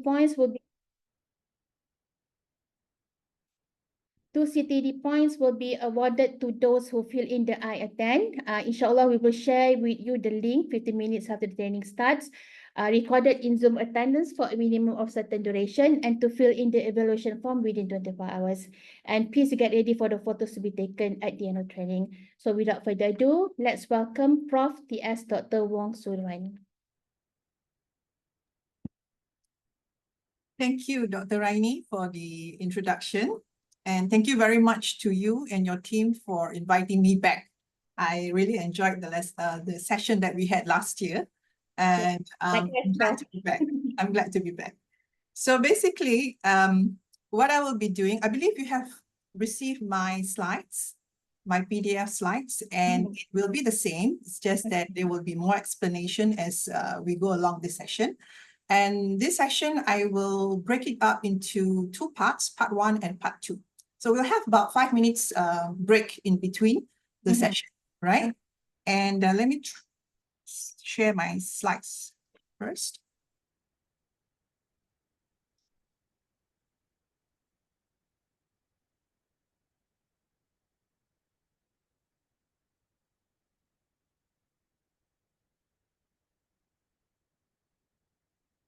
points will be 2 CTD points will be awarded to those who fill in the I attend. Inshallah, we will share with you the link 15 minutes after the training starts, recorded in Zoom attendance for a minimum of certain duration, and to fill in the evaluation form within 24 hours. And please get ready for the photos to be taken at the end of training. So without further ado, let's welcome Prof. TS Dr. Wong Luan. Thank you, Dr. Raini, for the introduction. And thank you very much to you and your team for inviting me back. I really enjoyed the session that we had last year. And I'm glad to be back. I'm glad to be back. So basically, what I will be doing, I believe you have received my slides, my PDF slides, and it will be the same. It's just that there will be more explanation as we go along this session. And this session, I will break it up into two parts, part 1 and part 2. So we'll have about 5 minutes break in between the session, right? And let me share my slides first.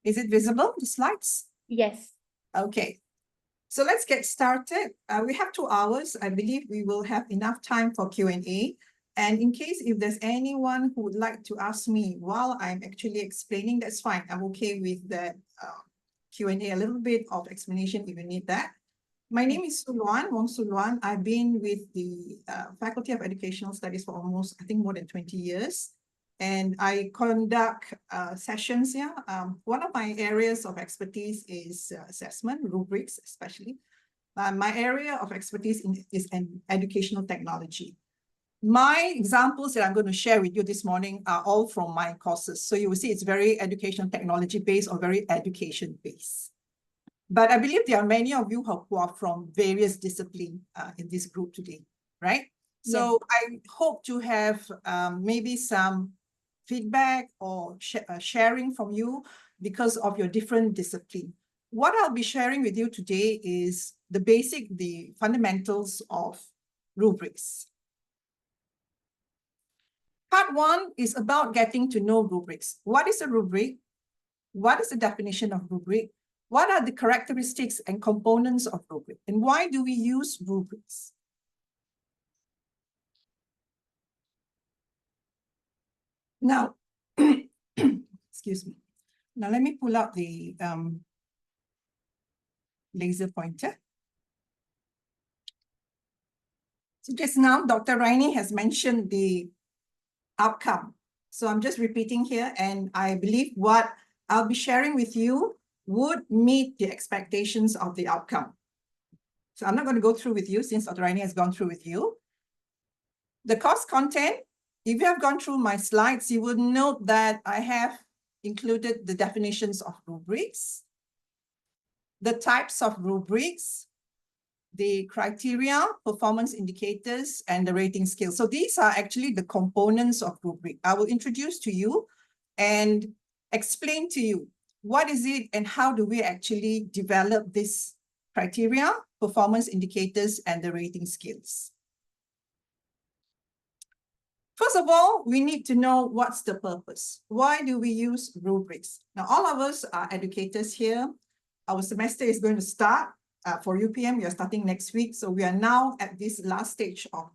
Is it visible, the slides? Yes. Okay. So let's get started. We have 2 hours. I believe we will have enough time for Q&A. And in case if there's anyone who would like to ask me while I'm actually explaining, that's fine. I'm okay with that Q&A, a little bit of explanation if you need that. My name is Luan, Wong Luan. I've been with the Faculty of Educational Studies for almost, I think, more than 20 years. And I conduct sessions here. One of my areas of expertise is assessment, rubrics especially. My area of expertise is in educational technology. My examples that I'm going to share with you this morning are all from my courses. So you will see it's very educational technology based or very education based. But I believe there are many of you who are from various disciplines in this group today, right? So I hope to have maybe some feedback or sharing from you because of your different discipline. What I'll be sharing with you today is the fundamentals of rubrics. Part 1 is about getting to know rubrics. What is a rubric? What is the definition of rubric? What are the characteristics and components of rubric? And why do we use rubrics? Now, excuse me. Now let me pull out the laser pointer. So just now, Dr. Raini has mentioned the outcome. So I'm just repeating here, and I believe what I'll be sharing with you would meet the expectations of the outcome. So I'm not going to go through with you since Dr. Raini has gone through with you. The course content, if you have gone through my slides, you will note that I have included the definitions of rubrics, the types of rubrics, the criteria, performance indicators, and the rating scale. So these are actually the components of rubric. I will introduce to you and explain to you what is it and how do we actually develop this criteria, performance indicators, and the rating scales. First of all, we need to know what's the purpose. Why do we use rubrics? Now, all of us are educators here. Our semester is going to start. For UPM, we are starting next week. So we are now at this last stage of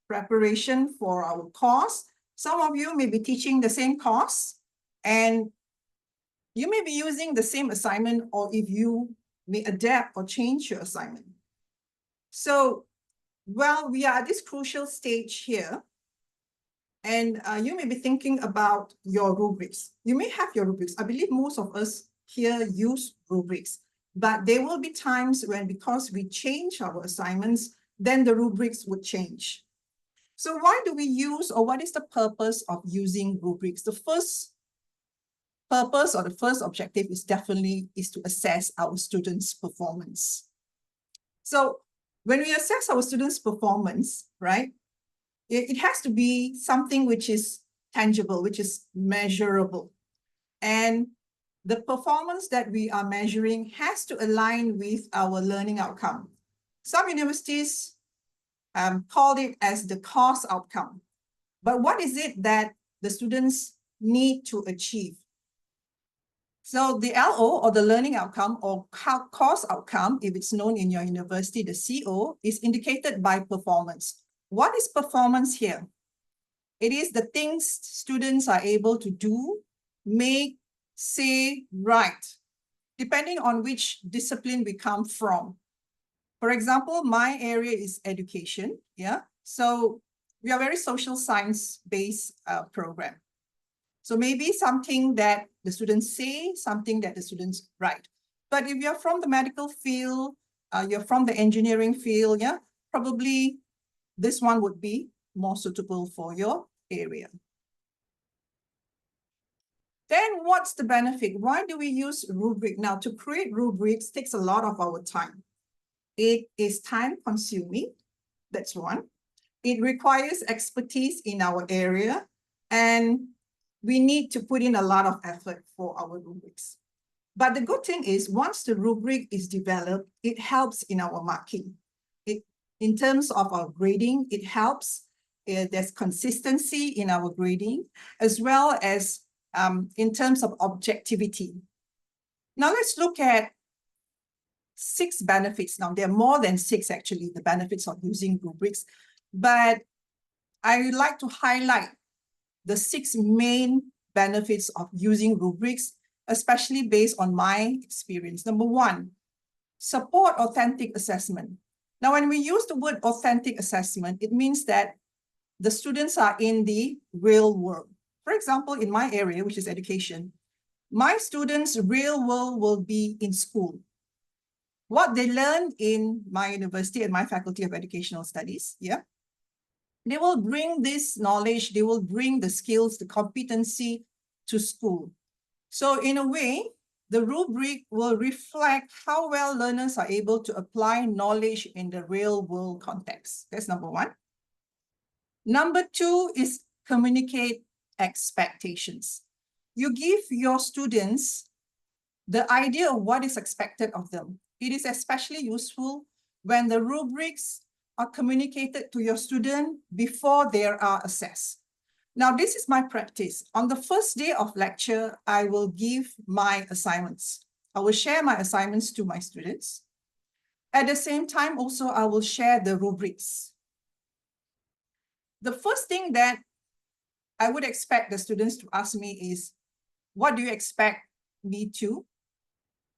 preparation for our course. Some of you may be teaching the same course, and you may be using the same assignment, or if you may adapt or change your assignment. So, well, we are at this crucial stage here. And you may be thinking about your rubrics. You may have your rubrics. I believe most of us here use rubrics, but there will be times when, because we change our assignments, then the rubrics would change. So why do we use, or what is the purpose of using rubrics? The first purpose or the first objective is definitely to assess our students' performance. So when we assess our students' performance, right, it has to be something which is tangible, which is measurable. And the performance that we are measuring has to align with our learning outcome. Some universities call it as the course outcome. But what is it that the students need to achieve? So the LO, or the learning outcome, or course outcome, if it's known in your university, the CO, is indicated by performance. What is performance here? It is the things students are able to do, make, say, write, depending on which discipline we come from. For example, my area is education, yeah? So we are very social science-based program. So maybe something that the students say, something that the students write. But if you're from the medical field, you're from the engineering field, yeah, probably this one would be more suitable for your area. Then what's the benefit? Why do we use rubric? Now, to create rubrics takes a lot of our time. It is time consuming, that's one. It requires expertise in our area, and we need to put in a lot of effort for our rubrics. But the good thing is, once the rubric is developed, it helps in our marking. In terms of our grading, it helps. There's consistency in our grading, as well as in terms of objectivity. Now let's look at 6 benefits. Now there are more than 6 actually, the benefits of using rubrics, but I would like to highlight the 6 main benefits of using rubrics, especially based on my experience. Number 1, support authentic assessment. Now, when we use the word authentic assessment, it means that the students are in the real world. For example, in my area, which is education, my students' real world will be in school. What they learn in my university and my faculty of educational studies, yeah, they will bring this knowledge, they will bring the skills, the competency to school. So in a way, the rubric will reflect how well learners are able to apply knowledge in the real world context. That's number 1. Number 2 is communicate expectations. You give your students the idea of what is expected of them. It is especially useful when the rubrics are communicated to your student before they are assessed. Now, this is my practice. On the first day of lecture, I will give my assignments. I will share my assignments to my students. At the same time, also, I will share the rubrics. The first thing that I would expect the students to ask me is, what do you expect me to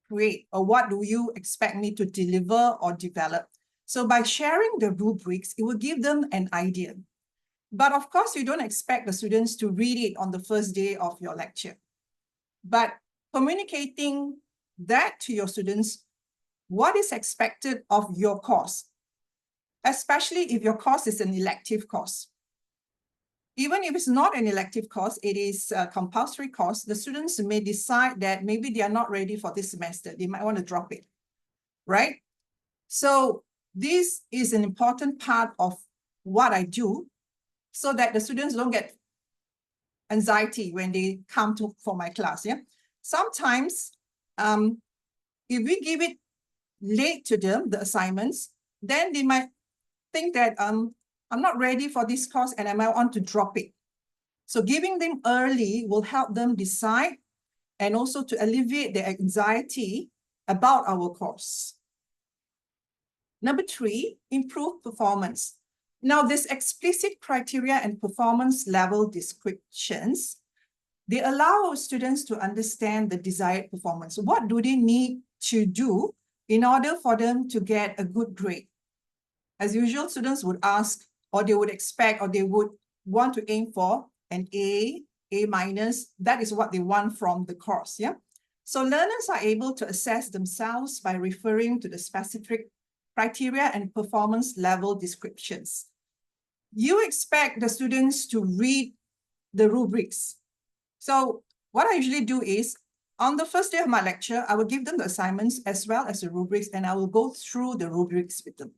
create? Or what do you expect me to deliver or develop? So by sharing the rubrics, it will give them an idea. But of course, you don't expect the students to read it on the first day of your lecture. But communicating that to your students, what is expected of your course, especially if your course is an elective course. Even if it's not an elective course, it is a compulsory course, the students may decide that maybe they are not ready for this semester. They might want to drop it, right? So this is an important part of what I do, so that the students don't get anxiety when they come for my class, yeah? Sometimes, if we give it late to them, the assignments, then they might think that I'm not ready for this course and I might want to drop it. So giving them early will help them decide and also to alleviate their anxiety about our course. Number 3, improve performance. Now, this explicit criteria and performance level descriptions, they allow students to understand the desired performance. What do they need to do in order for them to get a good grade? As usual, students would ask, or they would expect, or they would want to aim for an A minus. That is what they want from the course, yeah? So learners are able to assess themselves by referring to the specific criteria and performance level descriptions. You expect the students to read the rubrics. So what I usually do is, on the first day of my lecture, I will give them the assignments as well as the rubrics, and I will go through the rubrics with them.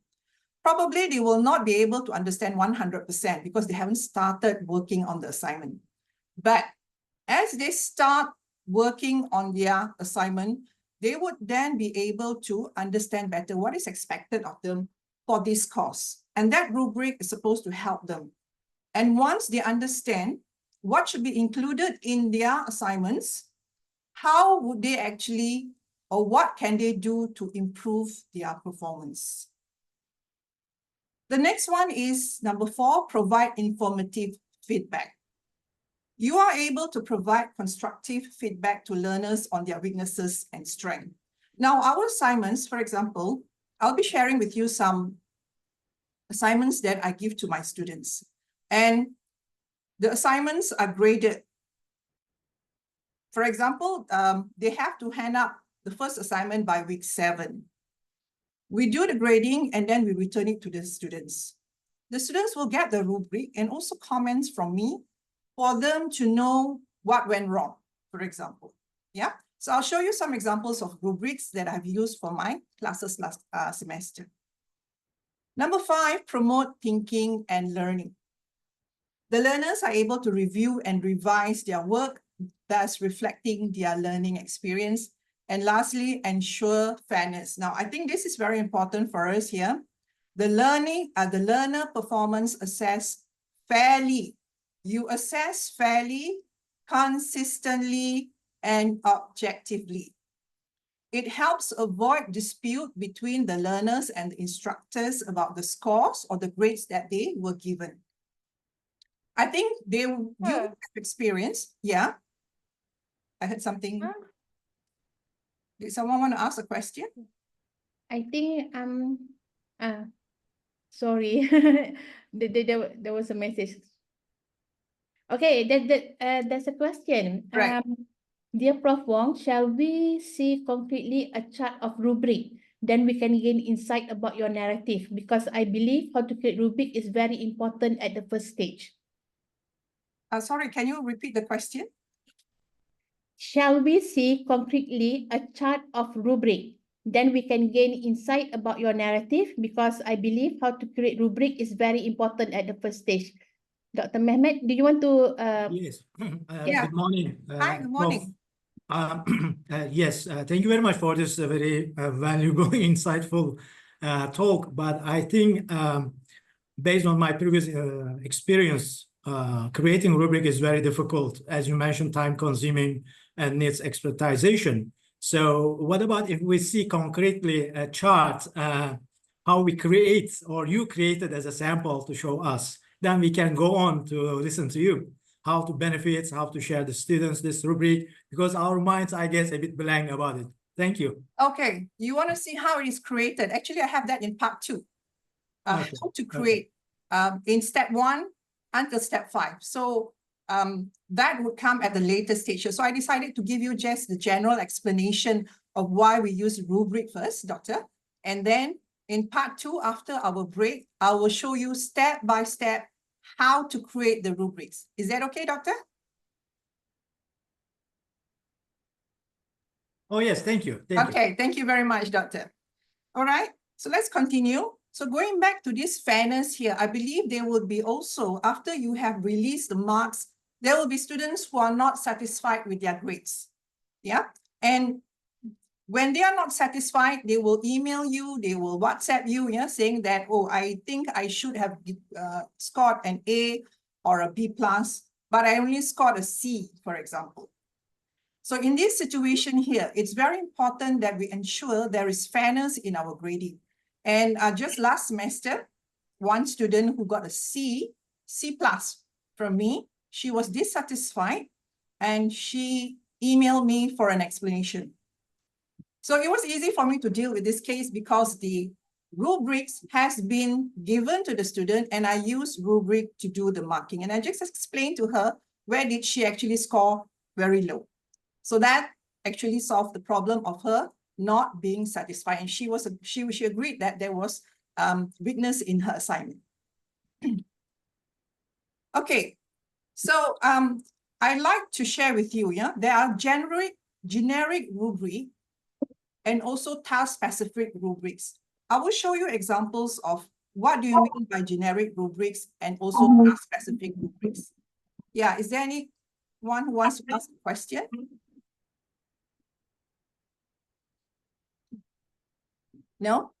Probably they will not be able to understand 100% because they haven't started working on the assignment. But as they start working on their assignment, they would then be able to understand better what is expected of them for this course. And that rubric is supposed to help them. And once they understand what should be included in their assignments, how would they actually, or what can they do to improve their performance? The next one is number 4, provide informative feedback. You are able to provide constructive feedback to learners on their weaknesses and strengths. Now, our assignments, for example, I'll be sharing with you some assignments that I give to my students. And the assignments are graded. For example, they have to hand up the first assignment by week 7. We do the grading and then we return it to the students. The students will get the rubric and also comments from me for them to know what went wrong, for example. Yeah, so I'll show you some examples of rubrics that I've used for my classes last semester. Number 5, promote thinking and learning. The learners are able to review and revise their work, thus reflecting their learning experience. And lastly, ensure fairness. Now, I think this is very important for us here. The learner performance assess fairly. You assess fairly, consistently, and objectively. It helps avoid dispute between the learners and the instructors about the scores or the grades that they were given. I think you have experience. Yeah. I heard something. Did someone want to ask a question? I think sorry, there was a message. Okay, there's a question. Right. Dear Prof. Wong, shall we see concretely a chart of rubric? Then we can gain insight about your narrative, because I believe how to create rubric is very important at the first stage. Sorry, can you repeat the question? Shall we see concretely a chart of rubric? Then we can gain insight about your narrative, because I believe how to create rubric is very important at the first stage. Dr. Mehmet, do you want to? Yes. Yeah. Good morning. Hi, good morning. Yes, thank you very much for this very valuable, insightful talk. But I think based on my previous experience, creating rubric is very difficult. As you mentioned, time-consuming and needs expertization. So what about if we see concretely a chart, how we create, or you created as a sample to show us, then we can go on to listen to you, how to benefit, how to share the students this rubric, because our minds, I guess, a bit blank about it. Thank you. Okay, you want to see how it is created. Actually, I have that in part 2. How to create in step 1 until step 5. So that would come at the later stage. So I decided to give you just the general explanation of why we use rubric first, Doctor. And then in part 2, after our break, I will show you step by step how to create the rubrics. Is that okay, Doctor? Oh, yes, thank you. Thank you very much, Doctor. All right, so let's continue. So going back to this fairness here, I believe there will be also, after you have released the marks, there will be students who are not satisfied with their grades. Yeah, and when they are not satisfied, they will email you, they will WhatsApp you, yeah, saying that, oh, I think I should have scored an A or a B+, but I only scored a C, for example. So in this situation here, it's very important that we ensure there is fairness in our grading. And just last semester, one student who got a C+ from me, she was dissatisfied and she emailed me for an explanation. So it was easy for me to deal with this case because the rubrics has been given to the student and I use rubric to do the marking. And I just explained to her where did she actually score very low. So that actually solved the problem of her not being satisfied. And she agreed that there was weakness in her assignment. Okay, so I'd like to share with you, yeah, there are generic rubric and also task-specific rubrics. I will show you examples of what do you mean by generic rubrics and also task-specific rubrics. Yeah, is there anyone who wants to ask a question? No?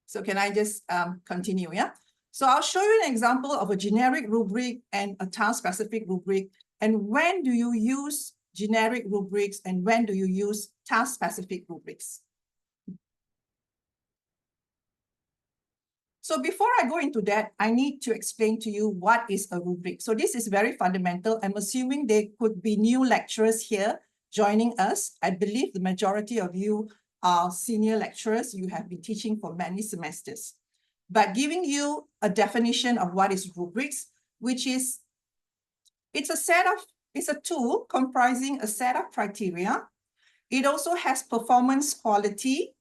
So can I just continue, yeah? So I'll show you an example of a generic rubric and a task-specific rubric. And when do you use generic rubrics and when do you use task-specific rubrics? So before I go into that, I need to explain to you what is a rubric. So this is very fundamental. I'm assuming there could be new lecturers here joining us. I believe the majority of you are senior lecturers. You have been teaching for many semesters. But giving you a definition of what is rubrics, which is, it's a tool comprising a set of criteria. It also has performance quality,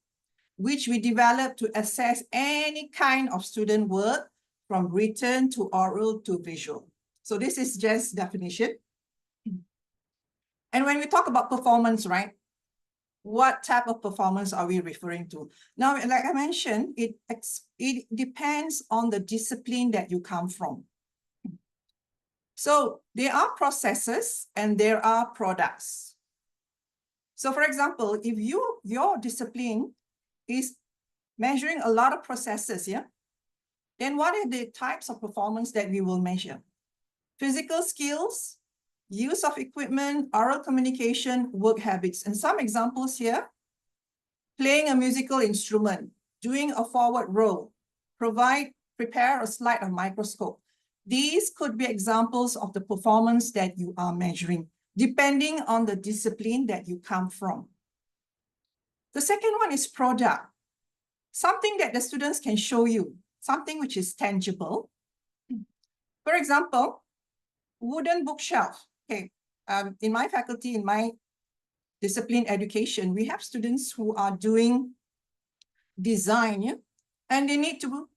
which we develop to assess any kind of student work from written to oral to visual. So this is just definition. And when we talk about performance, right, what type of performance are we referring to? Now, like I mentioned, it depends on the discipline that you come from. So there are processes and there are products. So for example, if your discipline is measuring a lot of processes, yeah, then what are the types of performance that we will measure? Physical skills, use of equipment, oral communication, work habits. And some examples here: playing a musical instrument, doing a forward roll, prepare a slide of microscope. These could be examples of the performance that you are measuring, depending on the discipline that you come from. The second one is product. Something that the students can show you, something which is tangible. For example, wooden bookshelf. Okay, in my faculty, in my discipline education, we have students who are doing design, yeah? And they need to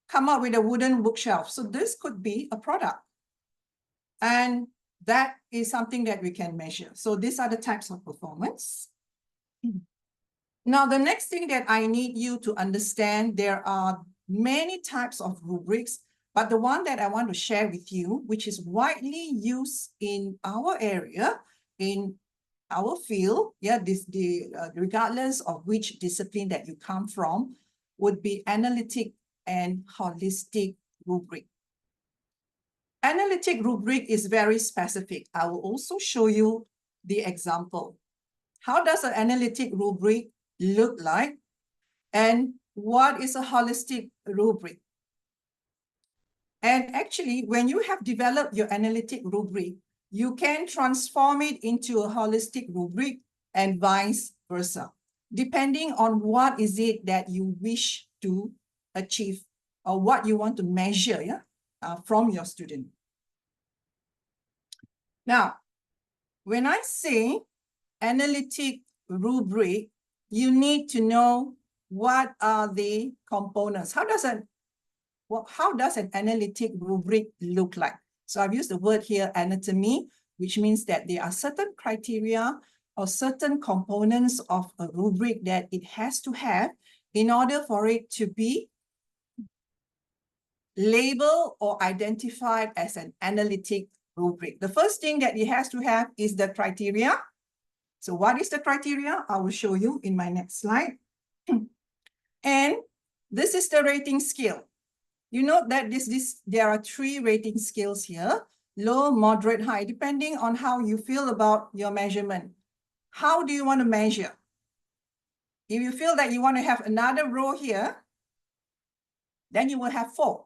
come up with a wooden bookshelf. So this could be a product. And that is something that we can measure. So these are the types of performance. Now, the next thing that I need you to understand, there are many types of rubrics, but the one that I want to share with you, which is widely used in our area, in our field, yeah, regardless of which discipline that you come from, would be analytic and holistic rubric. Analytic rubric is very specific. I will also show you the example. How does an analytic rubric look like? And what is a holistic rubric? And actually, when you have developed your analytic rubric, you can transform it into a holistic rubric and vice versa, depending on what is it that you wish to achieve or what you want to measure, yeah, from your student. Now, when I say analytic rubric, you need to know what are the components. How does an analytic rubric look like? So I've used the word here, anatomy, which means that there are certain criteria or certain components of a rubric that it has to have in order for it to be labeled or identified as an analytic rubric. The first thing that it has to have is the criteria. So what is the criteria? I will show you in my next slide. And this is the rating scale. You note that there are 3 rating scales here: low, moderate, high, depending on how you feel about your measurement. How do you want to measure? If you feel that you want to have another row here, then you will have 4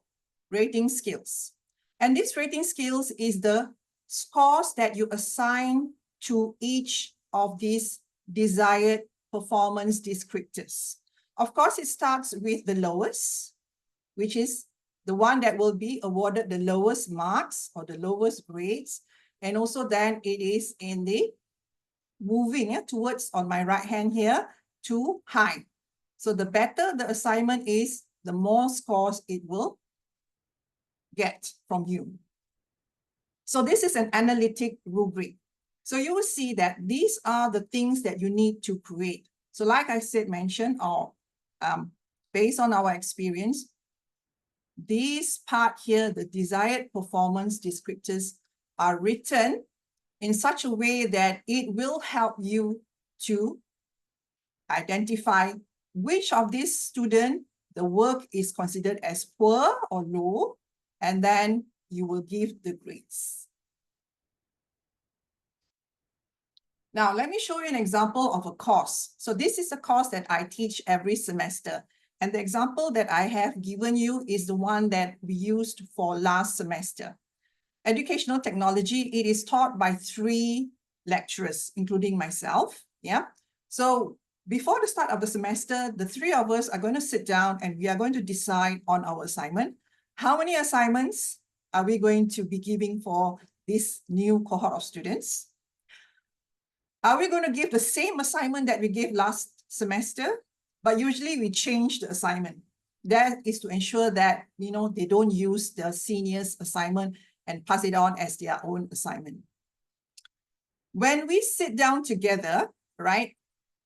rating scales. And this rating scales is the scores that you assign to each of these desired performance descriptors. Of course, it starts with the lowest, which is the one that will be awarded the lowest marks or the lowest grades. And also then it is in the moving towards, on my right hand here, to high. So the better the assignment is, the more scores it will get from you. So this is an analytic rubric. So you will see that these are the things that you need to create. So like I said, mentioned, or based on our experience, this part here, the desired performance descriptors, are written in such a way that it will help you to identify which of these student the work is considered as poor or low, and then you will give the grades. Now, let me show you an example of a course. So this is a course that I teach every semester. And the example that I have given you is the one that we used for last semester. Educational technology, it is taught by 3 lecturers, including myself. Yeah. So before the start of the semester, the 3 of us are going to sit down and we are going to decide on our assignment. How many assignments are we going to be giving for this new cohort of students? Are we going to give the same assignment that we gave last semester? But usually we change the assignment. That is to ensure that, they don't use the seniors' assignment and pass it on as their own assignment. When we sit down together, right,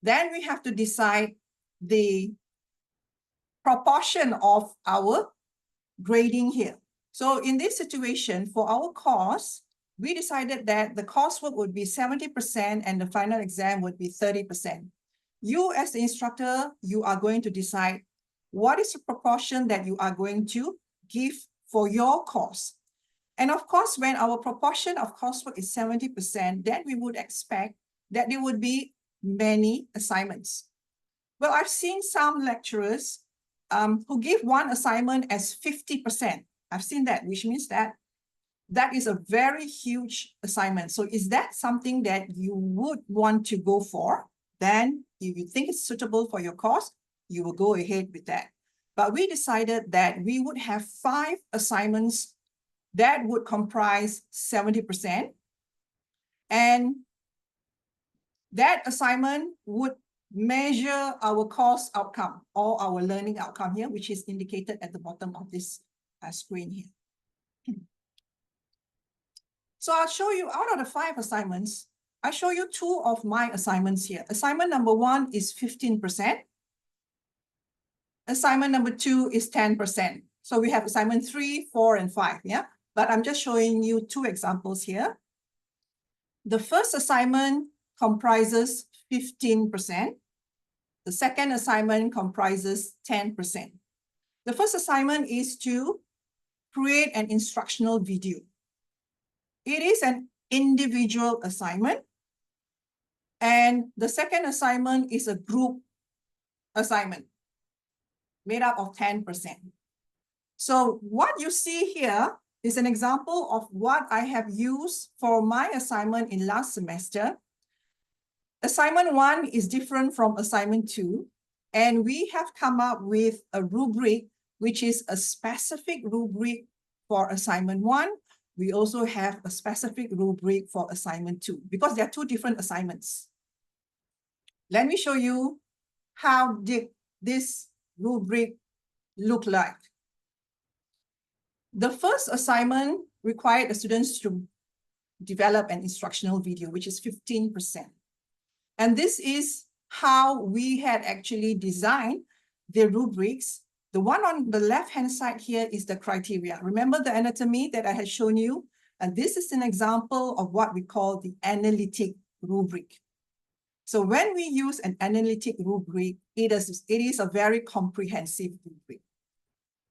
then we have to decide the proportion of our grading here. So in this situation, for our course, we decided that the coursework would be 70% and the final exam would be 30%. You as the instructor, you are going to decide what is the proportion that you are going to give for your course. And of course, when our proportion of coursework is 70%, then we would expect that there would be many assignments. Well, I've seen some lecturers who give one assignment as 50%. I've seen that, which means that is a very huge assignment. So is that something that you would want to go for? Then if you think it's suitable for your course, you will go ahead with that. But we decided that we would have 5 assignments that would comprise 70%. And that assignment would measure our course outcome or our learning outcome here, which is indicated at the bottom of this screen here. So I'll show you out of the 5 assignments, I show you 2 of my assignments here. Assignment number 1 is 15%. Assignment number 2 is 10%. So we have assignment 3, 4, and 5, yeah? But I'm just showing you 2 examples here. The first assignment comprises 15%. The second assignment comprises 10%. The first assignment is to create an instructional video. It is an individual assignment. And the second assignment is a group assignment made up of 10%. So what you see here is an example of what I have used for my assignment in last semester. Assignment 1 is different from assignment 2, and we have come up with a rubric, which is a specific rubric for assignment 1. We also have a specific rubric for assignment 2 because there are 2 different assignments. Let me show you how did this rubric look like. The first assignment required the students to develop an instructional video, which is 15%. And this is how we had actually designed the rubrics. The one on the left-hand side here is the criteria. Remember the anatomy that I had shown you? And this is an example of what we call the analytic rubric. So when we use an analytic rubric, it is a very comprehensive rubric.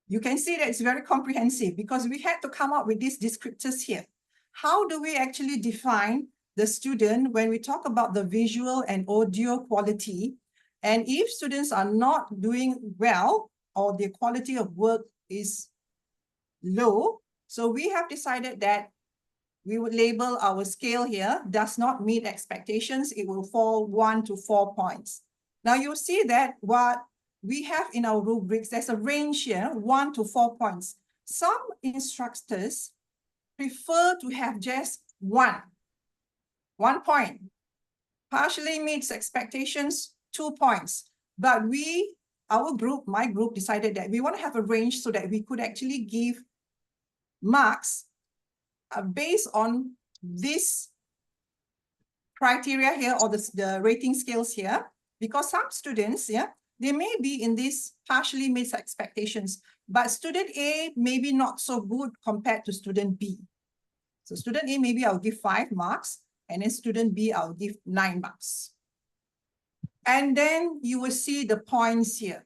You can see that it's very comprehensive because we had to come up with these descriptors here. How do we actually define the student when we talk about the visual and audio quality? And if students are not doing well or the quality of work is low, so we have decided that we would label our scale here, does not meet expectations, it will fall 1 to 4 points. Now you'll see that what we have in our rubrics, there's a range here, 1 to 4 points. Some instructors prefer to have just 1 point. Partially meets expectations, 2 points. But my group decided that we want to have a range so that we could actually give marks based on this criteria here or the rating scales here, because some students, they may be in this partially meets expectations, but student A may be not so good compared to student B. So student A, maybe I'll give 5 marks, and then student B, I'll give 9 marks. And then you will see the points here.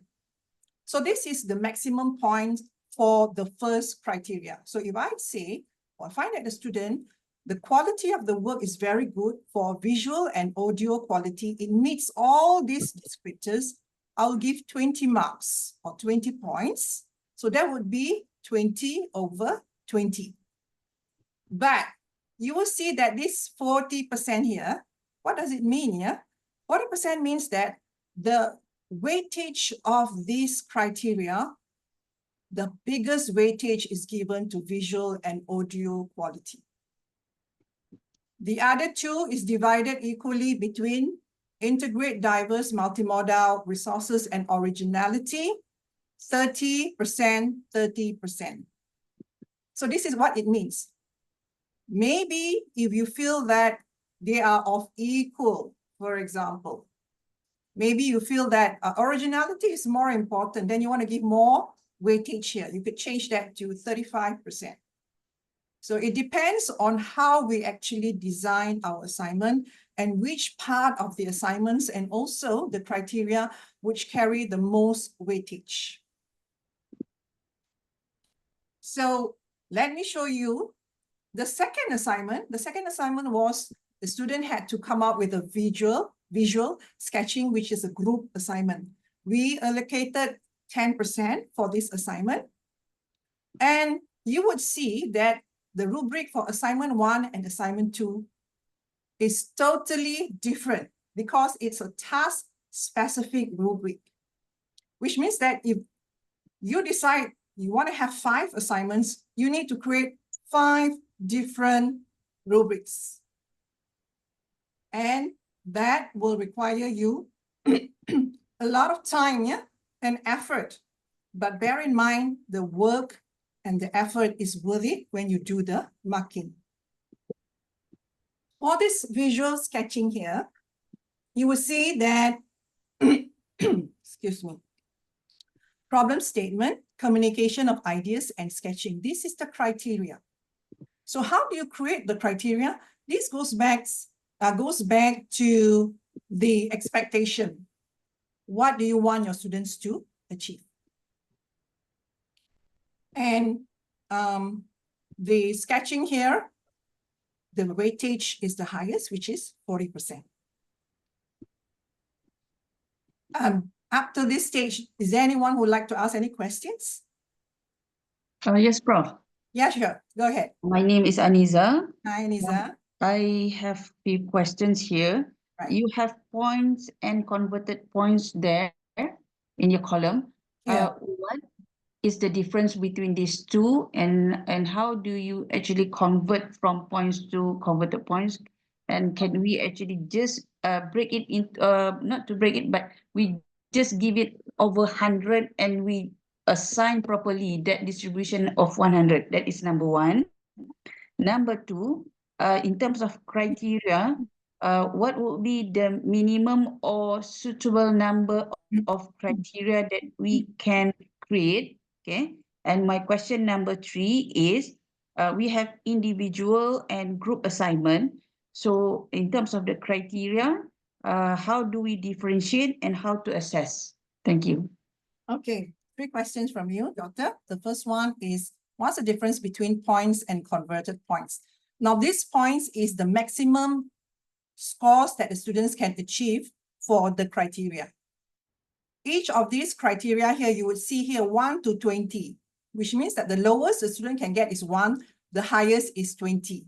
So this is the maximum point for the first criteria. So if I say, or I find that the student, the quality of the work is very good for visual and audio quality, it meets all these descriptors, I'll give 20 marks or 20 points. So that would be 20 over 20. But you will see that this 40% here, what does it mean here? 40% means that the weightage of these criteria, the biggest weightage is given to visual and audio quality. The other two is divided equally between integrate diverse multimodal resources and originality, 30%, 30%. So this is what it means. Maybe if you feel that they are of equal, for example, maybe you feel that originality is more important, then you want to give more weightage here. You could change that to 35%. So it depends on how we actually design our assignment and which part of the assignments and also the criteria which carry the most weightage. So let me show you the second assignment. The second assignment was the student had to come up with a visual sketching, which is a group assignment. We allocated 10% for this assignment. And you would see that the rubric for assignment 1 and assignment 2 is totally different because it's a task-specific rubric, which means that if you decide you want to have 5 assignments, you need to create 5 different rubrics. And that will require you a lot of time, yeah, and effort. But bear in mind, the work and the effort is worth it when you do the marking. For this visual sketching here, you will see that, excuse me, problem statement, communication of ideas, and sketching. This is the criteria. So how do you create the criteria? This goes back to the expectation. What do you want your students to achieve? And the sketching here, the weightage is the highest, which is 40%. Up to this stage, is there anyone who would like to ask any questions? Yes, Prof. Yeah, sure. Go ahead. My name is Aniza. Hi, Aniza. I have few questions here. Right. You have points and converted points there in your column. Yeah. What is the difference between these two, and how do you actually convert from points to converted points? And can we actually just break it into not to break it, but we just give it over 100 and we assign properly that distribution of 100? That is number one. Number two, in terms of criteria, what would be the minimum or suitable number of criteria that we can create? Okay. And my question number three is, we have individual and group assignment. So in terms of the criteria, how do we differentiate and how to assess? Thank you. Okay, 3 questions from you, Doctor. The first one is, what's the difference between points and converted points? Now, these points is the maximum scores that the students can achieve for the criteria. Each of these criteria here, you would see here 1 to 20, which means that the lowest the student can get is 1, the highest is 20.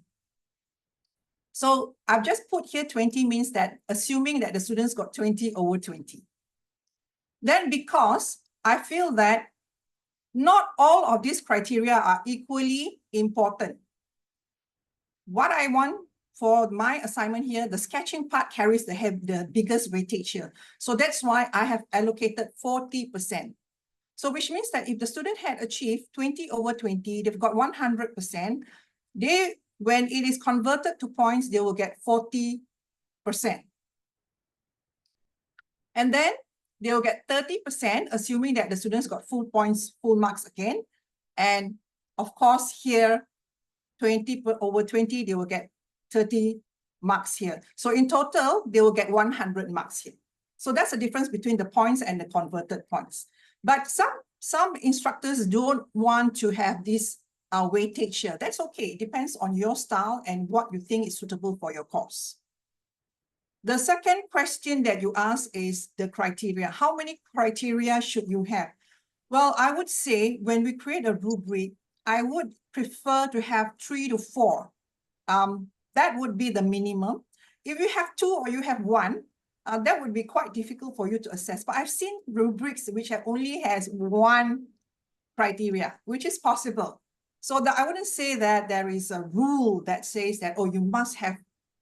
So I've just put here 20 means that assuming that the students got 20 over 20. Then because I feel that not all of these criteria are equally important. What I want for my assignment here, the sketching part carries the biggest weightage here. So that's why I have allocated 40%. So which means that if the student had achieved 20 over 20, they've got 100%. When it is converted to points, they will get 40%. And then they will get 30%, assuming that the students got full points, full marks again. And of course, here, 20 over 20, they will get 30 marks here. So in total, they will get 100 marks here. So that's the difference between the points and the converted points. But some instructors don't want to have this weightage here. That's okay. It depends on your style and what you think is suitable for your course. The second question that you ask is the criteria. How many criteria should you have? Well, I would say when we create a rubric, I would prefer to have 3 to 4. That would be the minimum. If you have 2 or you have 1, that would be quite difficult for you to assess. But I've seen rubrics which only has 1 criteria, which is possible. So that I wouldn't say that there is a rule that says that, oh, you must have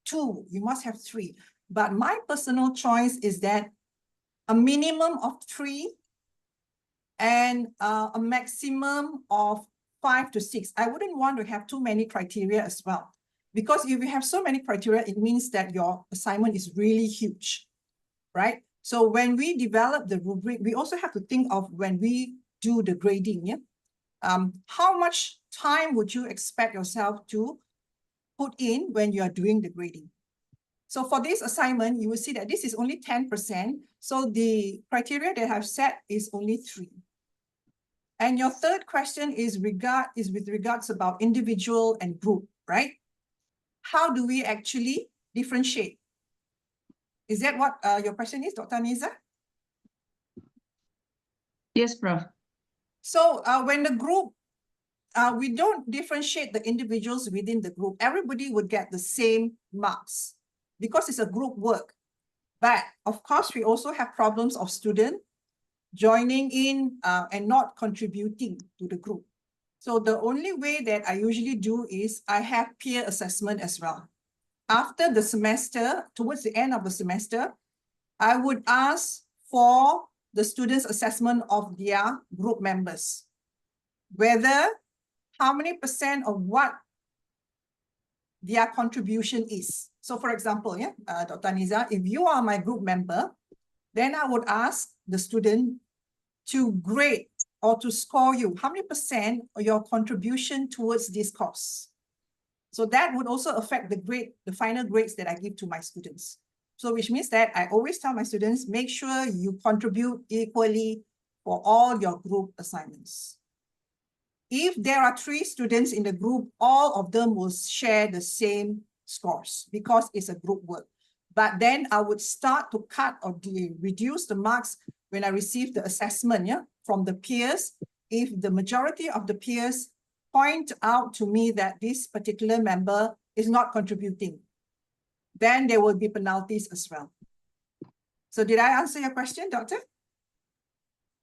2, you must have 3. But my personal choice is that a minimum of 3 and a maximum of 5 to 6. I wouldn't want to have too many criteria as well. Because if you have so many criteria, it means that your assignment is really huge, right? So when we develop the rubric, we also have to think of when we do the grading, yeah? How much time would you expect yourself to put in when you are doing the grading? So for this assignment, you will see that this is only 10%. So the criteria that I've set is only 3. And your third question is with regards about individual and group, right? How do we actually differentiate? Is that what your question is, Dr. Niza? Yes, Prof. So when the group, we don't differentiate the individuals within the group. Everybody would get the same marks because it's a group work. But of course, we also have problems of students joining in and not contributing to the group. So the only way that I usually do is I have peer assessment as well. After the semester, towards the end of the semester, I would ask for the students' assessment of their group members, whether how many % of what their contribution is. So for example, yeah, Dr. Niza, if you are my group member, then I would ask the student to grade or to score you how many % of your contribution towards this course. So that would also affect the grade, the final grades that I give to my students. So which means that I always tell my students, make sure you contribute equally for all your group assignments. If there are 3 students in the group, all of them will share the same scores because it's a group work. But then I would start to cut or reduce the marks when I receive the assessment, yeah, from the peers. If the majority of the peers point out to me that this particular member is not contributing, then there will be penalties as well. So did I answer your question, Doctor?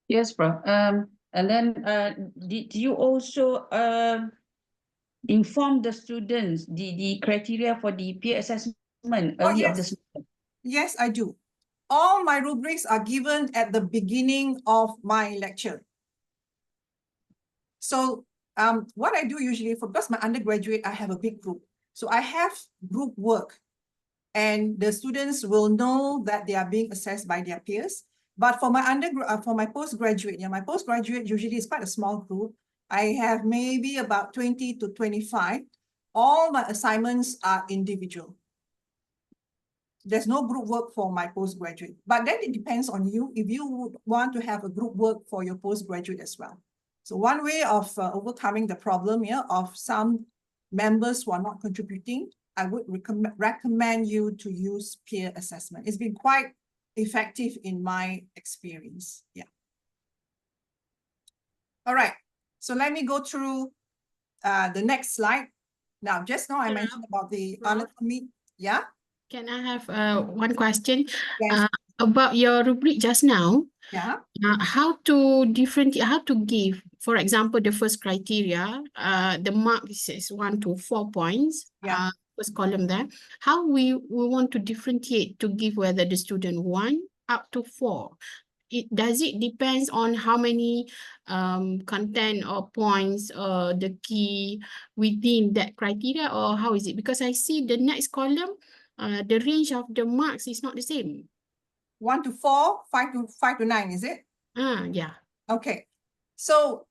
Yes, Prof. And then did you also inform the students the criteria for the peer assessment early of the semester? Yes, I do. All my rubrics are given at the beginning of my lecture. So what I do usually, because my undergraduate, I have a big group. So I have group work and the students will know that they are being assessed by their peers. But for my for my postgraduate, yeah, my postgraduate usually is quite a small group. I have maybe about 20 to 25. All my assignments are individual. There's no group work for my postgraduate, but then it depends on you if you would want to have a group work for your postgraduate as well. So one way of overcoming the problem here of some members who are not contributing, I would recommend you to use peer assessment. It's been quite effective in my experience. Yeah. All right. So let me go through the next slide. Now, just now I mentioned about the anatomy. Yeah. Can I have one question? Yes. About your rubric just now, Yeah. how to give, for example, the first criteria, the mark is 1 to 4 points, Yeah. first column there. How we want to differentiate to give whether the student 1 up to 4? Does it depends on how many content or points or the key within that criteria, or how is it? Because I see the next column, the range of the marks is not the same. 1 to 4, 5 to 9, is it? Yeah. Okay. So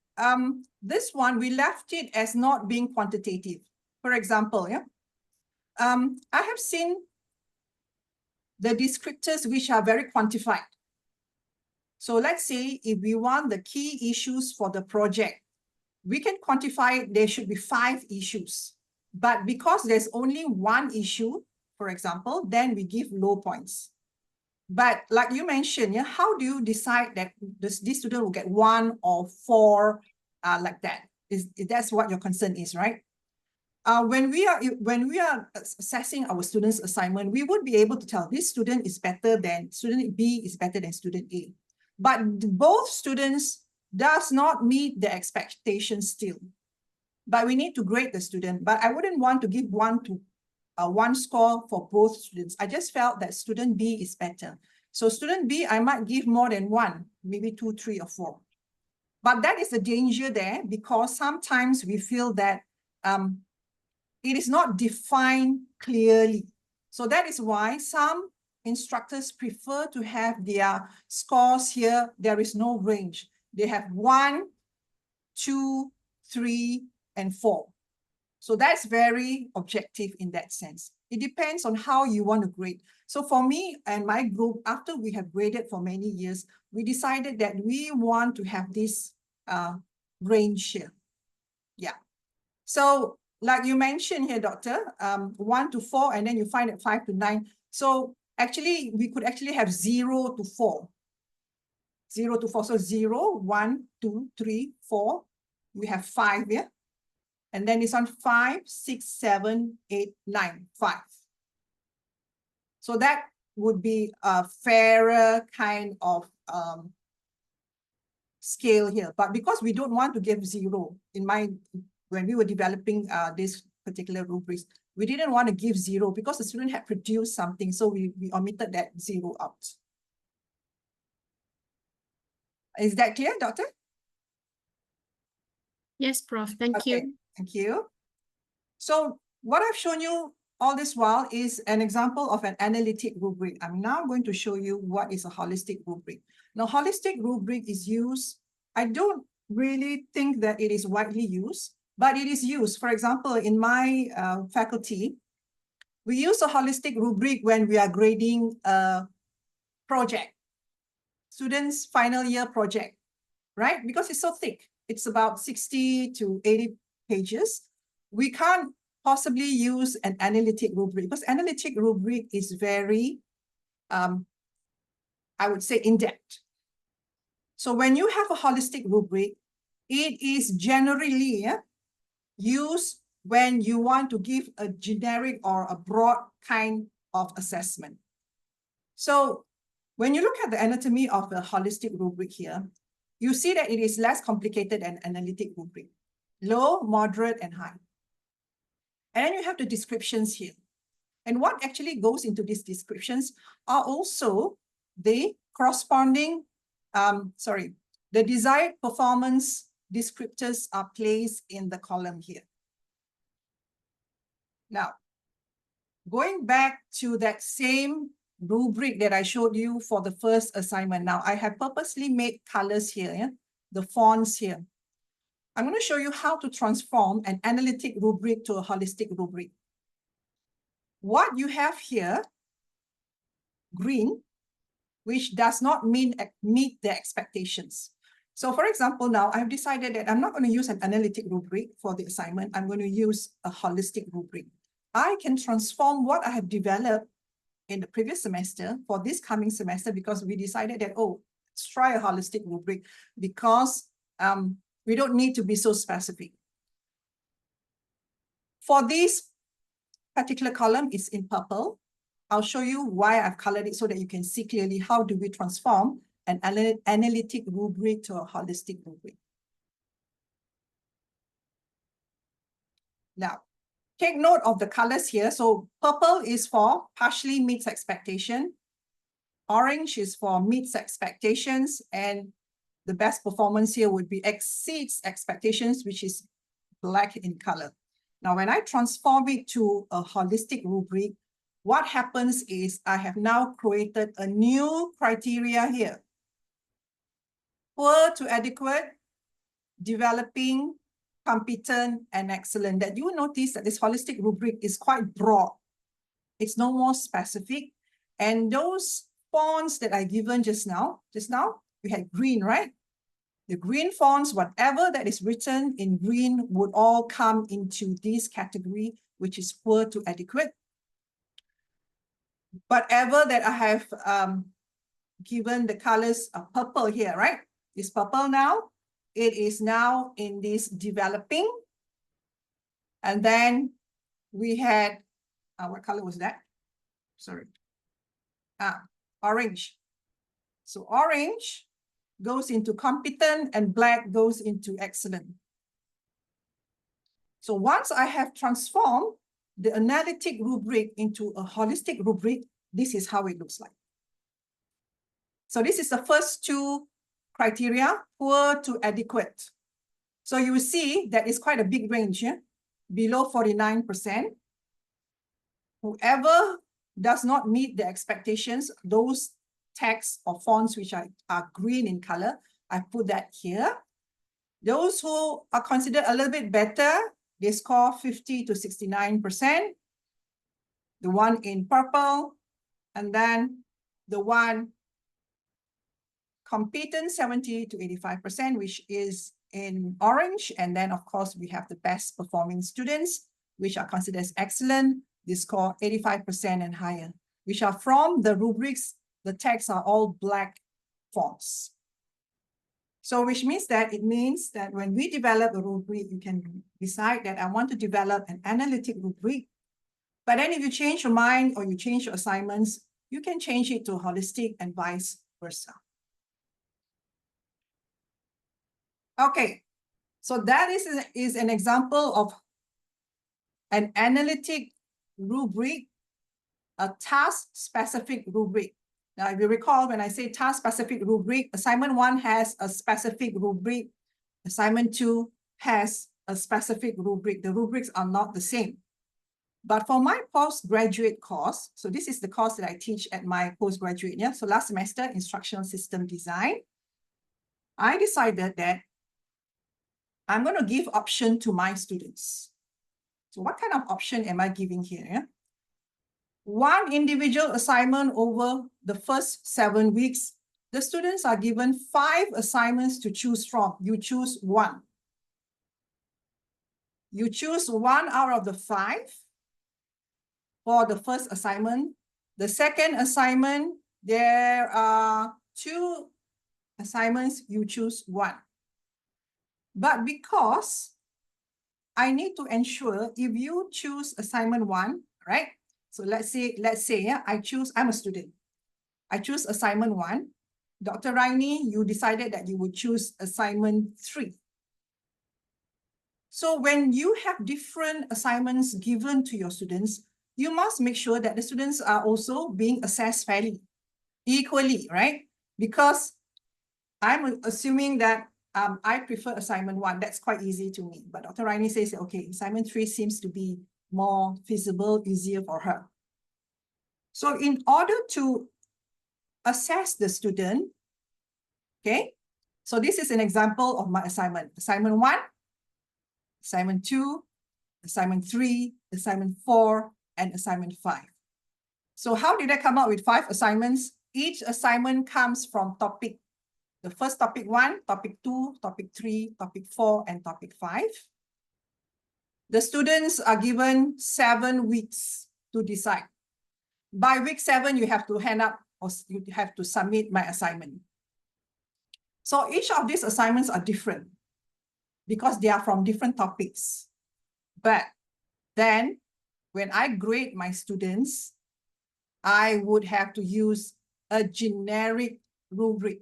this one, we left it as not being quantitative. For example, yeah. I have seen the descriptors which are very quantified. So let's say if we want the key issues for the project, we can quantify there should be 5 issues. But because there's only one issue, for example, then we give low points. But like you mentioned, yeah, how do you decide that this student will get 1 or 4 like that? That's what your concern is, right? When we are assessing our students' assignment, we would be able to tell this student is better than student B is better than student A. But both students does not meet the expectations still. But we need to grade the student. But I wouldn't want to give one score for both students. I just felt that student B is better. So student B, I might give more than 1, maybe 2, 3, or 4. But that is the danger there, because sometimes we feel that it is not defined clearly. So that is why some instructors prefer to have their scores here. There is no range. They have 1, 2, 3, and 4. So that's very objective in that sense. It depends on how you want to grade. So for me and my group, after we have graded for many years, we decided that we want to have this range here. Yeah. So like you mentioned here, Doctor, 1 to 4, and then you find it 5 to 9. So actually, we could actually have 0 to 4. 0 to 4. So 0, 1, 2, 3, 4. We have 5 here. And then it's on 5, 6, 7, 8, 9, 5. So that would be a fairer kind of scale here. But because we don't want to give 0, when we were developing this particular rubrics, we didn't want to give 0 because the student had produced something. So we omitted that 0 out. Is that clear, Doctor? Yes, Prof. Thank Okay, you. thank you. So what I've shown you all this while is an example of an analytic rubric. I'm now going to show you what is a holistic rubric. Now, holistic rubric is used, I don't really think that it is widely used, but it is used. For example, in my faculty, we use a holistic rubric when we are grading a project, students' final year project, right? Because it's so thick. It's about 60 to 80 pages. We can't possibly use an analytic rubric because analytic rubric is very, I would say, in-depth. So when you have a holistic rubric, it is generally used when you want to give a generic or a broad kind of assessment. So when you look at the anatomy of the holistic rubric here, you see that it is less complicated than analytic rubric. Low, moderate, and high. And then you have the descriptions here. And what actually goes into these descriptions are also the corresponding, the desired performance descriptors are placed in the column here. Now, going back to that same rubric that I showed you for the first assignment. Now, I have purposely made colors here, the fonts here. I'm going to show you how to transform an analytic rubric to a holistic rubric. What you have here, green, which does not meet the expectations. So for example, now I've decided that I'm not going to use an analytic rubric for the assignment. I'm going to use a holistic rubric. I can transform what I have developed in the previous semester for this coming semester because we decided that, oh, let's try a holistic rubric because we don't need to be so specific. For this particular column, it's in purple. I'll show you why I've colored it so that you can see clearly how do we transform an analytic rubric to a holistic rubric. Now, take note of the colors here. So purple is for partially meets expectation. Orange is for meets expectations. And the best performance here would be exceeds expectations, which is black in color. Now, when I transform it to a holistic rubric, what happens is I have now created a new criteria here. Poor to adequate, developing, competent, and excellent. That you will notice that this holistic rubric is quite broad. It's no more specific. And those fonts that I given just now, we had green, right? The green fonts, whatever that is written in green would all come into this category, which is poor to adequate. Whatever that I have given the colors of purple here, right? It's purple now. It is now in this developing. And then we had, what color was that? Sorry. Orange. So orange goes into competent and black goes into excellent. So once I have transformed the analytic rubric into a holistic rubric, this is how it looks like. So this is the first two criteria, poor to adequate. So you will see that it's quite a big range here, below 49%. Whoever does not meet the expectations, those text or fonts which are green in color, I put that here. Those who are considered a little bit better, they score 50 to 69%. The one in purple, and then the one competent 70 to 85%, which is in orange. And then of course we have the best performing students, which are considered as excellent. They score 85% and higher, which are from the rubrics. The texts are all black fonts. So which means that it means that when we develop a rubric, you can decide that I want to develop an analytic rubric. But then if you change your mind or you change your assignments, you can change it to holistic and vice versa. Okay, so that is an example of an analytic rubric, a task-specific rubric. Now, if you recall, when I say task-specific rubric, assignment 1 has a specific rubric. Assignment 2 has a specific rubric. The rubrics are not the same. But for my postgraduate course, so this is the course that I teach at my postgraduate, yeah? So last semester, instructional system design, I decided that I'm going to give option to my students. So what kind of option am I giving here? Yeah? One individual assignment over the first 7 weeks. The students are given 5 assignments to choose from. You choose one. You choose one out of the 5 for the first assignment. The second assignment, there are 2 assignments, you choose one. But because I need to ensure if you choose assignment 1, right? So let's say, yeah, I'm a student. I choose assignment 1. Dr. Raini, you decided that you would choose assignment 3. So when you have different assignments given to your students, you must make sure that the students are also being assessed fairly, equally, right? Because I'm assuming that I prefer assignment 1. That's quite easy to me. But Dr. Raini says, okay, assignment 3 seems to be more feasible, easier for her. So in order to assess the student, okay, so this is an example of my assignment. Assignment 1, assignment 2, assignment 3, assignment 4, and assignment 5. So how did I come up with 5 assignments? Each assignment comes from topic. The first topic 1, topic 2, topic 3, topic 4, and topic 5. The students are given 7 weeks to decide. By week 7, you have to hand up or you have to submit my assignment. So each of these assignments are different because they are from different topics. But then when I grade my students, I would have to use a generic rubric.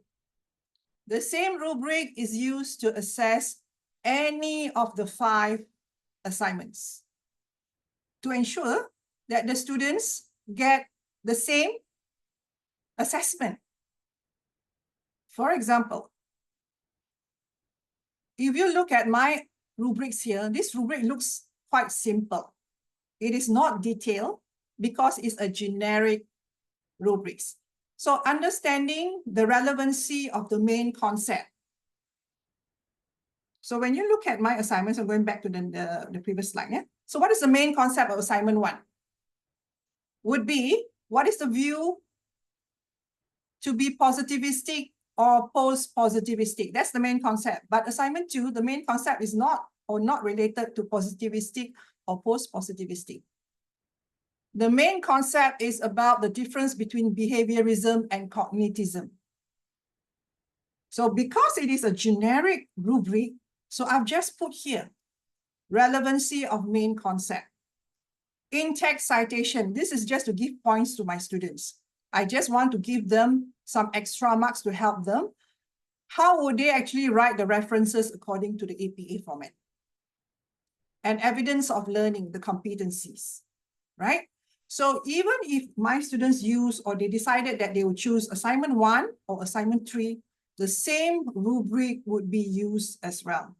The same rubric is used to assess any of the 5 assignments to ensure that the students get the same assessment. For example, if you look at my rubrics here, this rubric looks quite simple. It is not detailed because it's a generic rubrics. So understanding the relevancy of the main concept. So when you look at my assignments, I'm going back to the previous slide. Yeah? So what is the main concept of assignment 1? Would be What is the view to be positivistic or post-positivistic? That's the main concept. But assignment 2, the main concept is not related to positivistic or post-positivistic. The main concept is about the difference between behaviorism and cognitism. So because it is a generic rubric, so I've just put here, relevancy of main concept. In-text citation, this is just to give points to my students. I just want to give them some extra marks to help them. How would they actually write the references according to the APA format? And evidence of learning, the competencies, right? So even if my students use or they decided that they would choose assignment 1 or assignment 3, the same rubric would be used as well.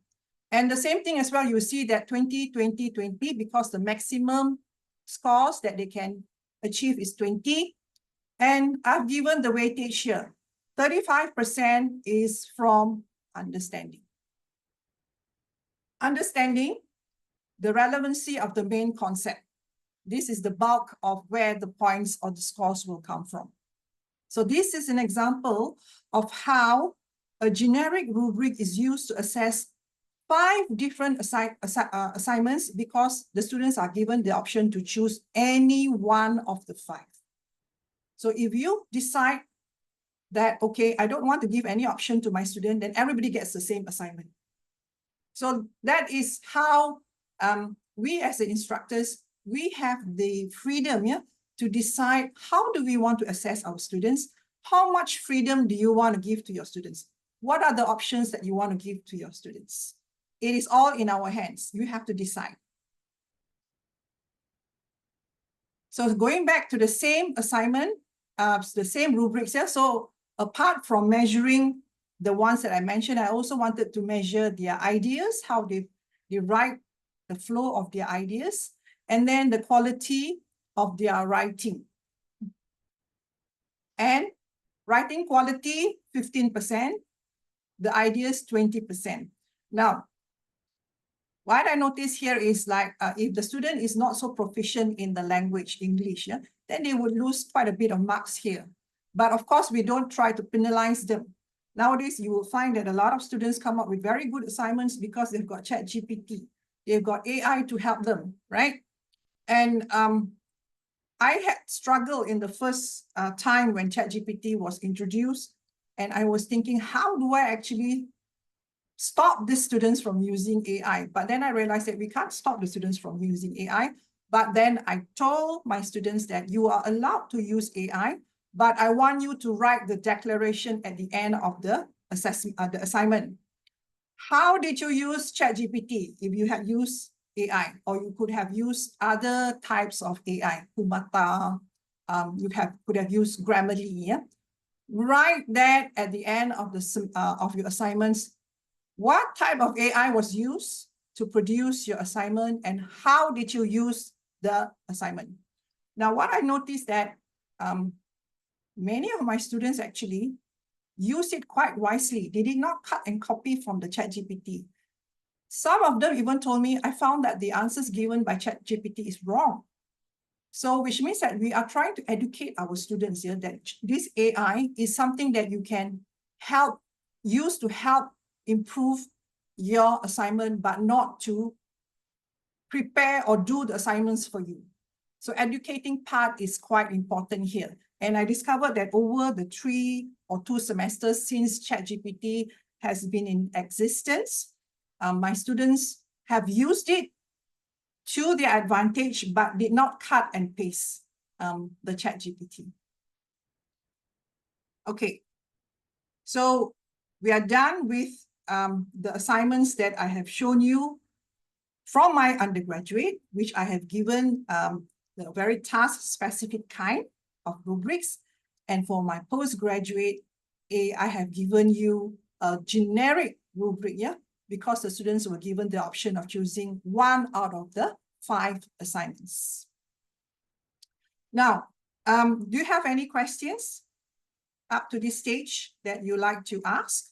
And the same thing as well, you will see that 20, 20, 20, because the maximum scores that they can achieve is 20. And I've given the weightage here. 35% is from understanding. Understanding the relevancy of the main concept. This is the bulk of where the points or the scores will come from. So this is an example of how a generic rubric is used to assess 5 different assignments because the students are given the option to choose any one of the 5. So if you decide that, okay, I don't want to give any option to my student, then everybody gets the same assignment. So that is how we as the instructors, we have the freedom to decide how do we want to assess our students, how much freedom do you want to give to your students, what are the options that you want to give to your students. It is all in our hands. You have to decide. So going back to the same assignment, the same rubrics here. So apart from measuring the ones that I mentioned, I also wanted to measure their ideas, how they write, the flow of their ideas, and then the quality of their writing. And writing quality, 15%, the ideas, 20%. Now, what I notice here is like, if the student is not so proficient in the language, English, then they would lose quite a bit of marks here. But of course, we don't try to penalize them. Nowadays, you will find that a lot of students come up with very good assignments because they've got ChatGPT. They've got AI to help them, right? And I had struggled in the first time when ChatGPT was introduced. And I was thinking, how do I actually stop these students from using AI? But then I realized that we can't stop the students from using AI. But then I told my students that you are allowed to use AI, but I want you to write the declaration at the end of the assessment, the assignment. How did you use ChatGPT if you had used AI, or you could have used other types of AI, Kumata, you could have used Grammarly. Yeah? Write that at the end of your assignments. What type of AI was used to produce your assignment, and how did you use the assignment? Now, what I noticed that many of my students actually use it quite wisely. They did not cut and copy from the ChatGPT. Some of them even told me, I found that the answers given by ChatGPT is wrong. So which means that we are trying to educate our students here that this AI is something that you can use to help improve your assignment, but not to prepare or do the assignments for you. So educating part is quite important here. And I discovered that over the 3 or 2 semesters since ChatGPT has been in existence, my students have used it to their advantage, but did not cut and paste the ChatGPT. Okay, so we are done with the assignments that I have shown you from my undergraduate, which I have given the very task-specific kind of rubrics. And for my postgraduate, I have given you a generic rubric, because the students were given the option of choosing 1 out of the 5 assignments. Now, do you have any questions up to this stage that you like to ask?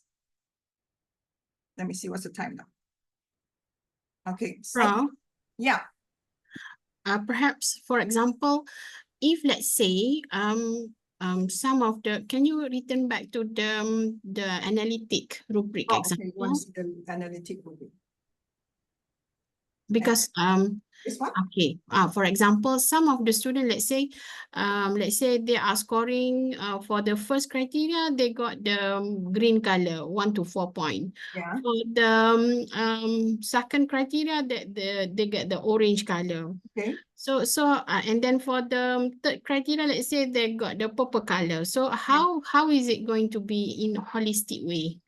Let me see what's the time now. Okay. So, Prof, yeah. perhaps, for example, if let's say some of the, can you return back to the analytic rubric Oh, okay, you want example? to see the analytic rubric. Because This one? okay, for example, some of the students, let's say they are scoring for the first criteria, they got the green color, 1 to 4 point. Yeah. For the second criteria, that they get the orange color. Okay. So and then for the third criteria, let's say they got the purple color. So how is it going to be in holistic way?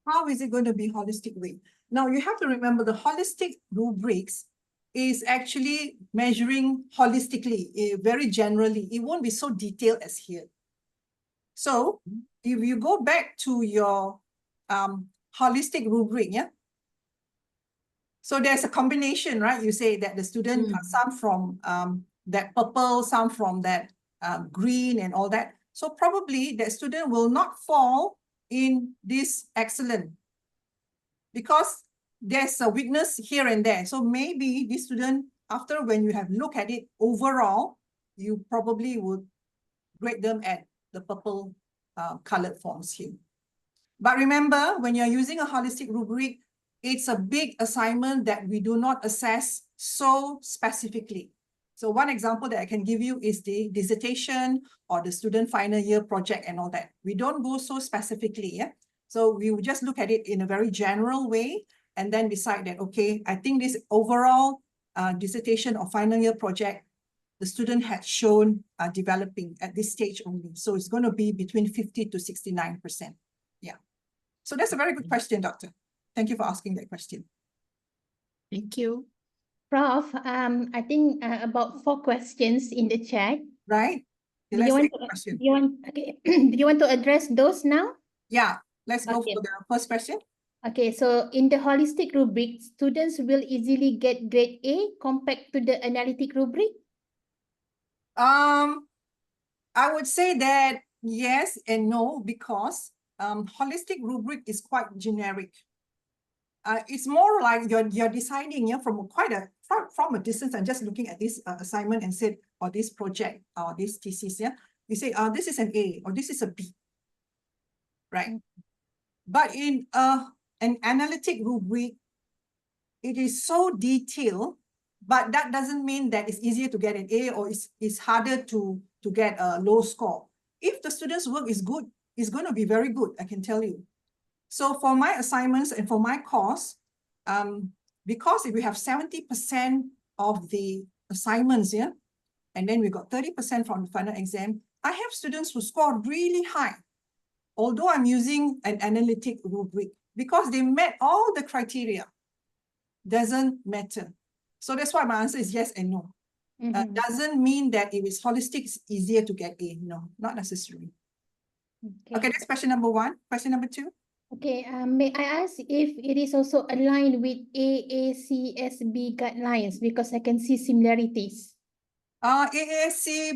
How is it going to be holistic way? Now you have to remember the holistic rubrics is actually measuring holistically, very generally. It won't be so detailed as here. So if you go back to your holistic rubric, yeah. So there's a combination, right? You say that the student, some from that purple, some from that green and all that. So probably that student will not fall in this excellent because there's a weakness here and there. So maybe this student, after when you have looked at it overall, you probably would grade them at the purple colored forms here. But remember, when you're using a holistic rubric, it's a big assignment that we do not assess so specifically. So one example that I can give you is the dissertation or the student final year project and all that. We don't go so specifically, yeah? So we will just look at it in a very general way and then decide that, okay, I think this overall dissertation or final year project, the student had shown developing at this stage only. So it's going to be between 50 to 69%. Yeah. So that's a very good question, Doctor. Thank you for asking that question. Thank you. Prof, I think about 4 questions in the chat. Right? Do Okay, you let's want take a question. do you want okay do you want to address those now? Yeah, let's go Okay. for the first question. Okay, so in the holistic rubric, students will easily get grade A compared to the analytic rubric. I would say that yes and no, because holistic rubric is quite generic. It's more like you're deciding, yeah, from a distance and just looking at this assignment and said, or this project or this thesis, yeah, you say, this is an A or this is a B, right? But in an analytic rubric, it is so detailed, but that doesn't mean that it's easier to get an A or it's harder to get a low score. If the student's work is good, it's going to be very good, I can tell you. So for my assignments and for my course, because if we have 70% of the assignments, yeah, and then we got 30% from the final exam, I have students who score really high, although I'm using an analytic rubric, because they met all the criteria. Doesn't matter. So that's why my answer is yes and no. Doesn't mean that if it's holistic, it's easier to get A. No, not necessarily. Okay, that's question number 1. Question number 2. Okay, may I ask if it is also aligned with AACSB guidelines, because I can see similarities. AAC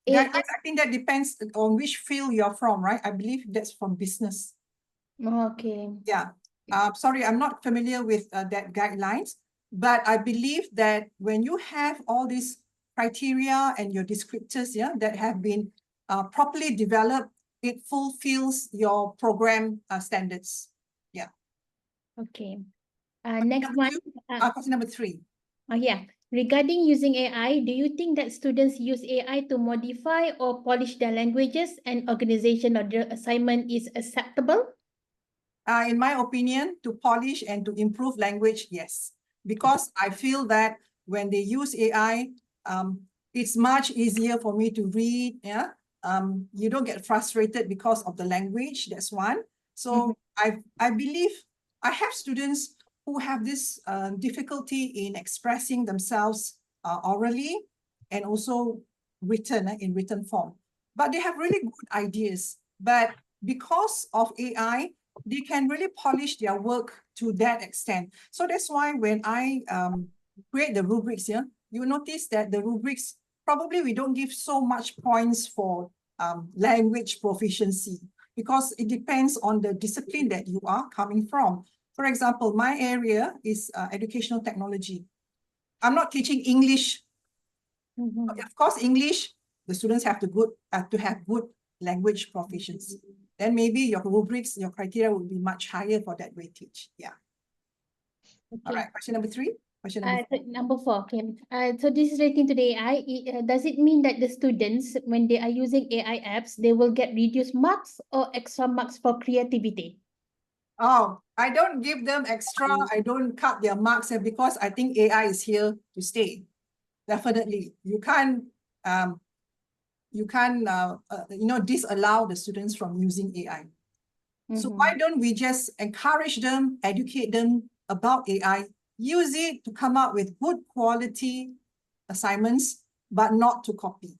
guidelines, I think that depends on which field you're from, right? I believe that's from business. Okay. Yeah. Sorry, I'm not familiar with that guidelines, but I believe that when you have all these criteria and your descriptors, yeah, that have been properly developed, it fulfills your program standards. Yeah. Okay. Next one. Question number 3. Yeah. Regarding using AI, do you think that students use AI to modify or polish their languages and organization of their assignment is acceptable? In my opinion, to polish and to improve language, yes. Because I feel that when they use AI, it's much easier for me to read. Yeah, you don't get frustrated because of the language. That's one. So I believe I have students who have this difficulty in expressing themselves orally and also written in written form. But they have really good ideas. But because of AI, they can really polish their work to that extent. So that's why when I create the rubrics here, you notice that the rubrics, probably we don't give so much points for language proficiency, because it depends on the discipline that you are coming from. For example, my area is educational technology. I'm not teaching English Mhm. Of course, English, the students have to have good language proficiency. Then maybe your rubrics, your criteria will be much higher for that weightage. Yeah. All Okay. right. Question number 3. Question number So number 4, okay. So this is relating to the AI. Does it mean that the students, when they are using AI apps, they will get reduced marks or extra marks for creativity? Oh, I don't give them extra. I don't cut their marks because I think AI is here to stay. Definitely, you can't disallow the students from using AI. So why don't we just encourage them, educate them about AI, use it to come up with good quality assignments, but not to copy,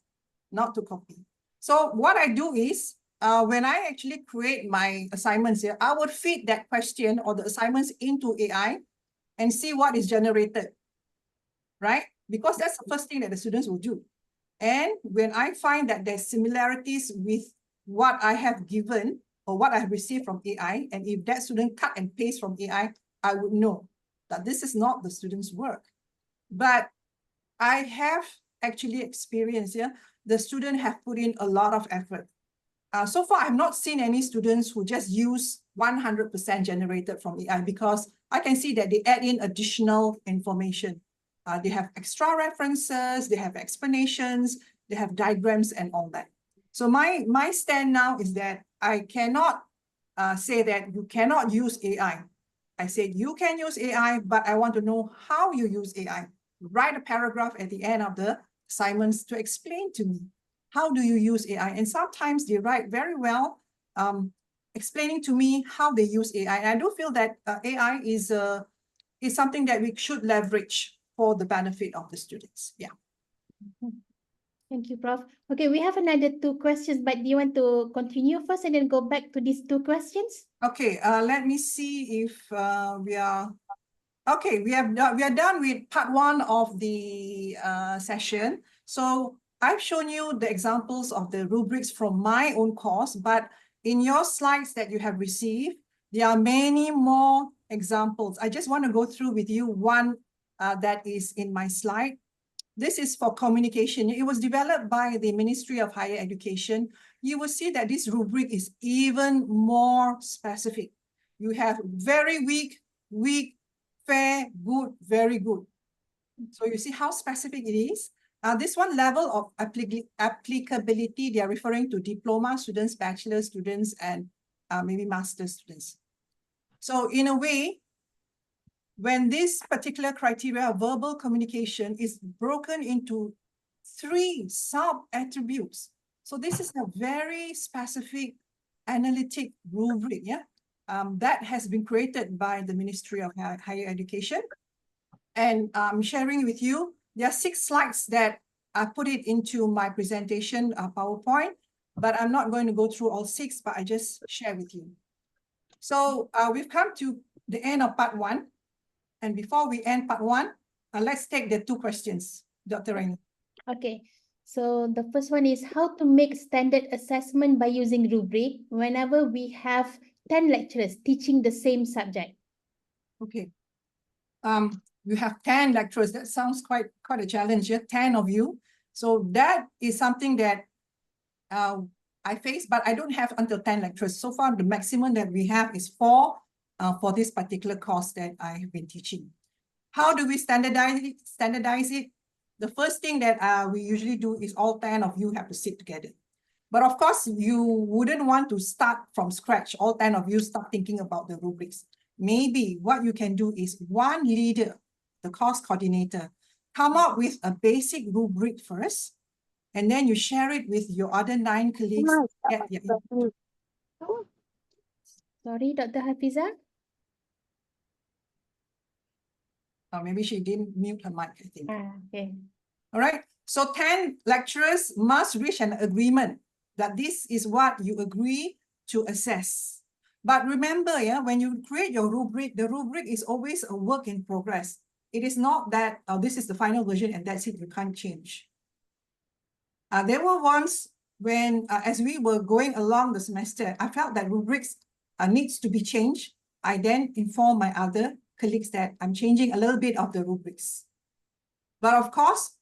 not to copy. So what I do is, when I actually create my assignments here, I would feed that question or the assignments into AI and see what is generated, right? Because that's the first thing that the students will do. And when I find that there's similarities with what I have given or what I have received from AI, and if that student cut and paste from AI, I would know that this is not the student's work. But I have actually experienced, the student have put in a lot of effort. So far, I've not seen any students who just use 100% generated from AI, because I can see that they add in additional information. They have extra references, they have explanations, they have diagrams and all that. So my stand now is that I cannot say that you cannot use AI. I said you can use AI, but I want to know how you use AI. Write a paragraph at the end of the assignments to explain to me, how do you use AI? And sometimes they write very well, explaining to me how they use AI. And I do feel that AI is something that we should leverage for the benefit of the students. Yeah. Thank you, Prof. Okay, we have another 2 questions, but do you want to continue first and then go back to these 2 questions? Okay, let me see if we are... Okay, we are done with part 1 of the session. So I've shown you the examples of the rubrics from my own course, but in your slides that you have received, there are many more examples. I just want to go through with you one that is in my slide. This is for communication. It was developed by the Ministry of Higher Education. You will see that this rubric is even more specific. You have very weak, fair, good, very good. So you see how specific it is. This one, level of applicability, they are referring to diploma students, bachelor students, and maybe master students. So in a way, when this particular criteria of verbal communication is broken into 3 sub-attributes. So this is a very specific analytic rubric, that has been created by the Ministry of Higher Education. And I'm sharing with you, there are 6 slides that I put it into my presentation PowerPoint, but I'm not going to go through all 6, but I just share with you. So we've come to the end of part 1. And before we end part 1, let's take the 2 questions, Dr. Raini. Okay, so the first one is how to make standard assessment by using rubric whenever we have 10 lecturers teaching the same subject. Okay. You have 10 lecturers. That sounds quite a challenge. 10 of you. So that is something that I face, but I don't have until 10 lecturers. So far, the maximum that we have is 4 for this particular course that I have been teaching. How do we standardize it? The first thing that we usually do is all 10 of you have to sit together. But of course, you wouldn't want to start from scratch. All 10 of you start thinking about the rubrics. Maybe what you can do is one leader, the course coordinator, come up with a basic rubric first, and then you share it with your other 9 colleagues. Sorry, Dr. Hafiza? Maybe she didn't mute her mic, I think. Okay. All right. So 10 lecturers must reach an agreement that this is what you agree to assess. But remember, when you create your rubric, the rubric is always a work in progress. It is not that this is the final version and that's it, you can't change. There were once when, as we were going along the semester, I felt that rubrics needs to be changed. I then informed my other colleagues that I'm changing a little bit of the rubrics. But of course,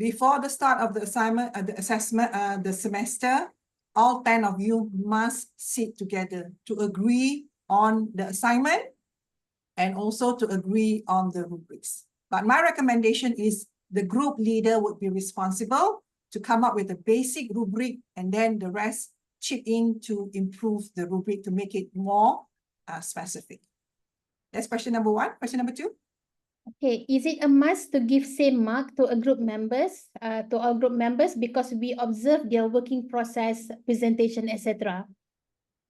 before the start of the assignment, the semester, all 10 of you must sit together to agree on the assignment and also to agree on the rubrics. But my recommendation is the group leader would be responsible to come up with a basic rubric, and then the rest chip in to improve the rubric to make it more specific. That's question number one. Question number two. Okay, is it a must to give same mark to all group members because we observe their working process, presentation, etc.?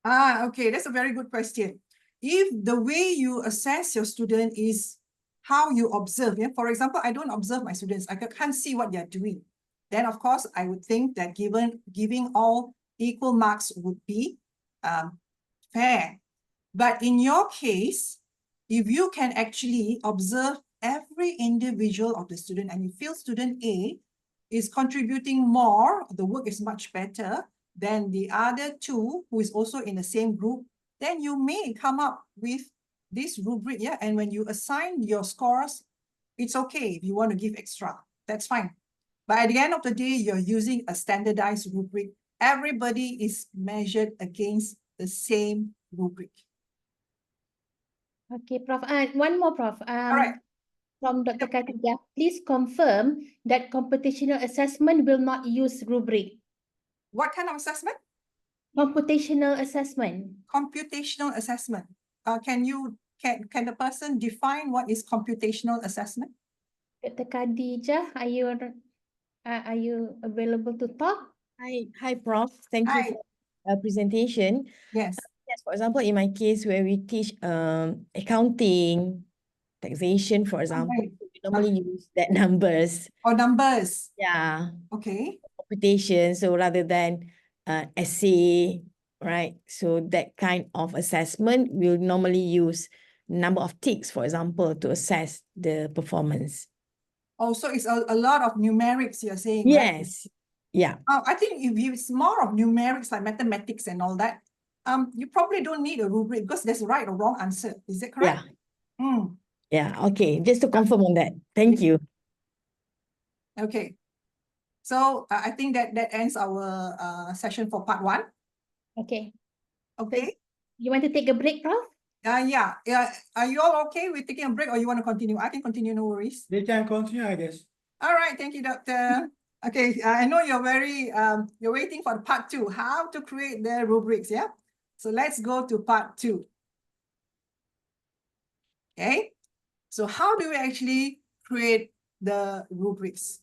Okay, that's a very good question. If the way you assess your student is how you observe, yeah? For example, I don't observe my students, I can't see what they're doing. Then of course, I would think that giving all equal marks would be fair. But in your case, if you can actually observe every individual of the student and you feel student A is contributing more, the work is much better than the other two who is also in the same group, then you may come up with this rubric, yeah? And when you assign your scores, it's okay if you want to give extra, that's fine. But at the end of the day, you're using a standardized rubric. Everybody is measured against the same rubric. Okay, Prof. One more, Prof. All right. From Dr. Khatijah, please confirm that computational assessment will not use rubric. What kind of assessment? Computational assessment. Computational assessment. Can the person define what is computational assessment? Dr. Khadijah, are you available to talk? Hi, Prof. Thank you Hi. for the presentation. Yes. Yes, for example, in my case where we teach accounting, taxation, for example, Right. we normally use that numbers. Or numbers. Yeah, Okay. computation. So rather than essay, right? So that kind of assessment, we'll normally use number of ticks, for example, to assess the performance. Also, it's a lot of numerics you're saying, right? Yes. Yeah. I think if it's more of numerics like mathematics and all that, you probably don't need a rubric because there's a right or wrong answer. Is that correct? Yeah. Yeah. Okay. Just to confirm on that. Thank you. Okay. So I think that ends our session for part one. Okay. Okay. You want to take a break, Prof? Yeah. Are you all okay with taking a break or you want to continue? I can continue, no worries. They can continue, I guess. All right. Thank you, Doctor. Okay. I know you're you're waiting for part two, how to create the rubrics. Yeah. So let's go to part two. Okay. So how do we actually create the rubrics?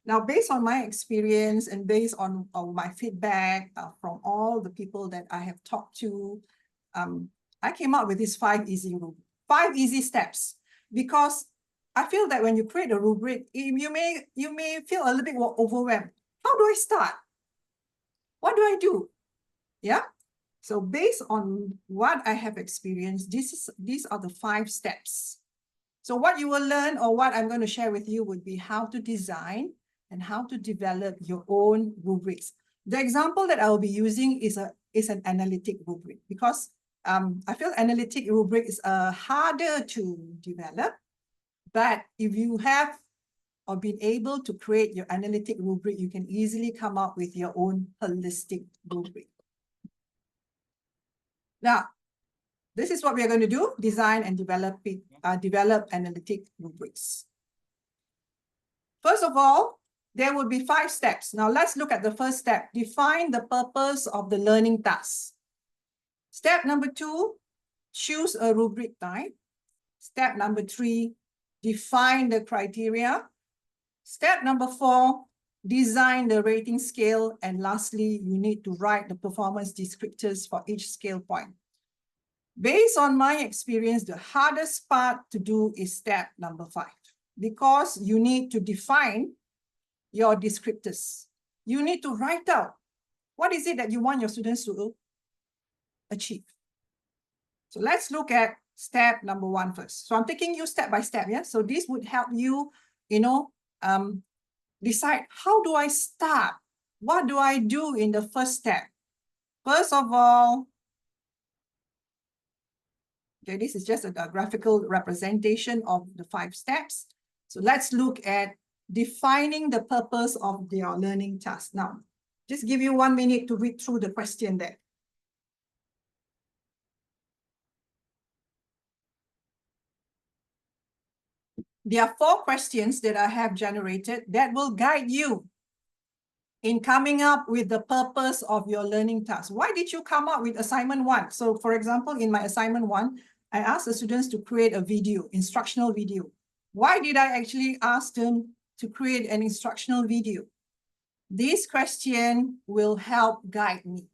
Now, based on my experience and based on my feedback from all the people that I have talked to, I came up with these 5 easy steps, because I feel that when you create a rubric, you may feel a little bit overwhelmed. How do I start? What do I do? Yeah. So based on what I have experienced, these are the 5 steps. So what you will learn, or what I'm going to share with you, would be how to design and how to develop your own rubrics. The example that I will be using is an analytic rubric, because I feel analytic rubric is harder to develop. But if you have or been able to create your analytic rubric, you can easily come up with your own holistic rubric. Now, this is what we are going to do: design and develop analytic rubrics. First of all, there will be 5 steps. Now let's look at the first step. Define the purpose of the learning task. Step number 2, choose a rubric type. Step number 3, define the criteria. Step number 4, design the rating scale. And lastly, you need to write the performance descriptors for each scale point. Based on my experience, the hardest part to do is step number 5, because you need to define your descriptors. You need to write out what is it that you want your students to achieve. So let's look at step number 1 first. So I'm taking you step by step, yeah? So this would help you, decide, how do I start? What do I do in the first step? First of all, okay, this is just a graphical representation of the 5 steps. So let's look at defining the purpose of their learning task. Now, just give you 1 minute to read through the question there. There are 4 questions that I have generated that will guide you in coming up with the purpose of your learning task. Why did you come up with assignment 1? So for example, in my assignment 1, I asked the students to create a video, instructional video. Why did I actually ask them to create an instructional video? This question will help guide me.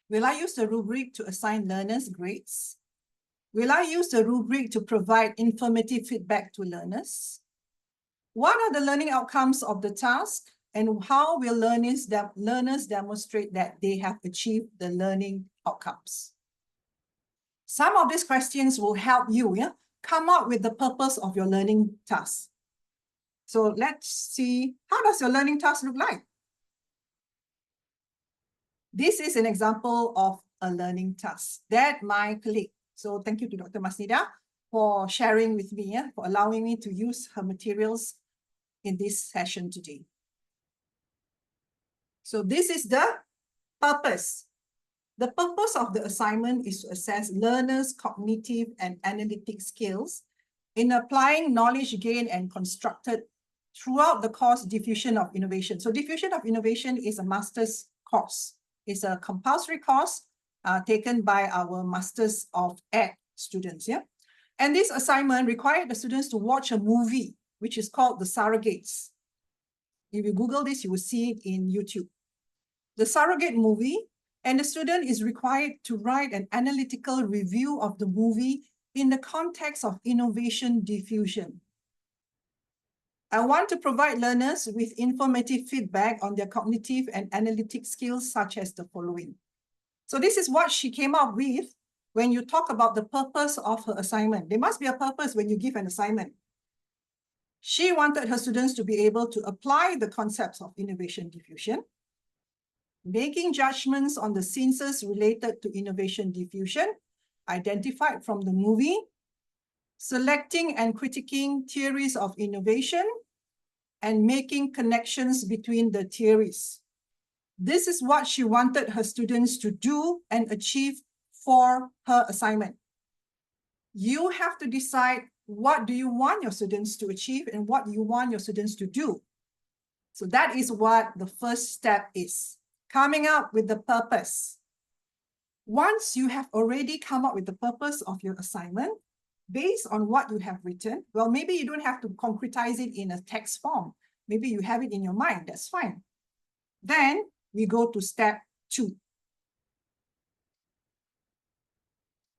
Will I use the rubric to assign learners grades? Will I use the rubric to provide informative feedback to learners? What are the learning outcomes of the task? And how will learners demonstrate that they have achieved the learning outcomes? Some of these questions will help you come up with the purpose of your learning task. So let's see, how does your learning task look like? This is an example of a learning task that my colleague, so thank you to Dr. Masnida for sharing with me, for allowing me to use her materials in this session today. So this is the purpose. The purpose of the assignment is to assess learners' cognitive and analytic skills in applying knowledge gained and constructed throughout the course Diffusion of Innovation. So Diffusion of Innovation is a master's course. It's a compulsory course taken by our Masters of Ed students. Yeah? And this assignment required the students to watch a movie, which is called The Surrogates. If you Google this, you will see it in YouTube. The Surrogate movie, and the student is required to write an analytical review of the movie in the context of innovation diffusion. I want to provide learners with informative feedback on their cognitive and analytic skills, such as the following. So this is what she came up with when you talk about the purpose of her assignment. There must be a purpose when you give an assignment. She wanted her students to be able to apply the concepts of innovation diffusion, making judgments on the senses related to innovation diffusion, identified from the movie, selecting and critiquing theories of innovation, and making connections between the theories. This is what she wanted her students to do and achieve for her assignment. You have to decide what do you want your students to achieve and what you want your students to do. So that is what the first step is, coming up with the purpose. Once you have already come up with the purpose of your assignment, based on what you have written, well, maybe you don't have to concretize it in a text form. Maybe you have it in your mind, that's fine. Then we go to step 2.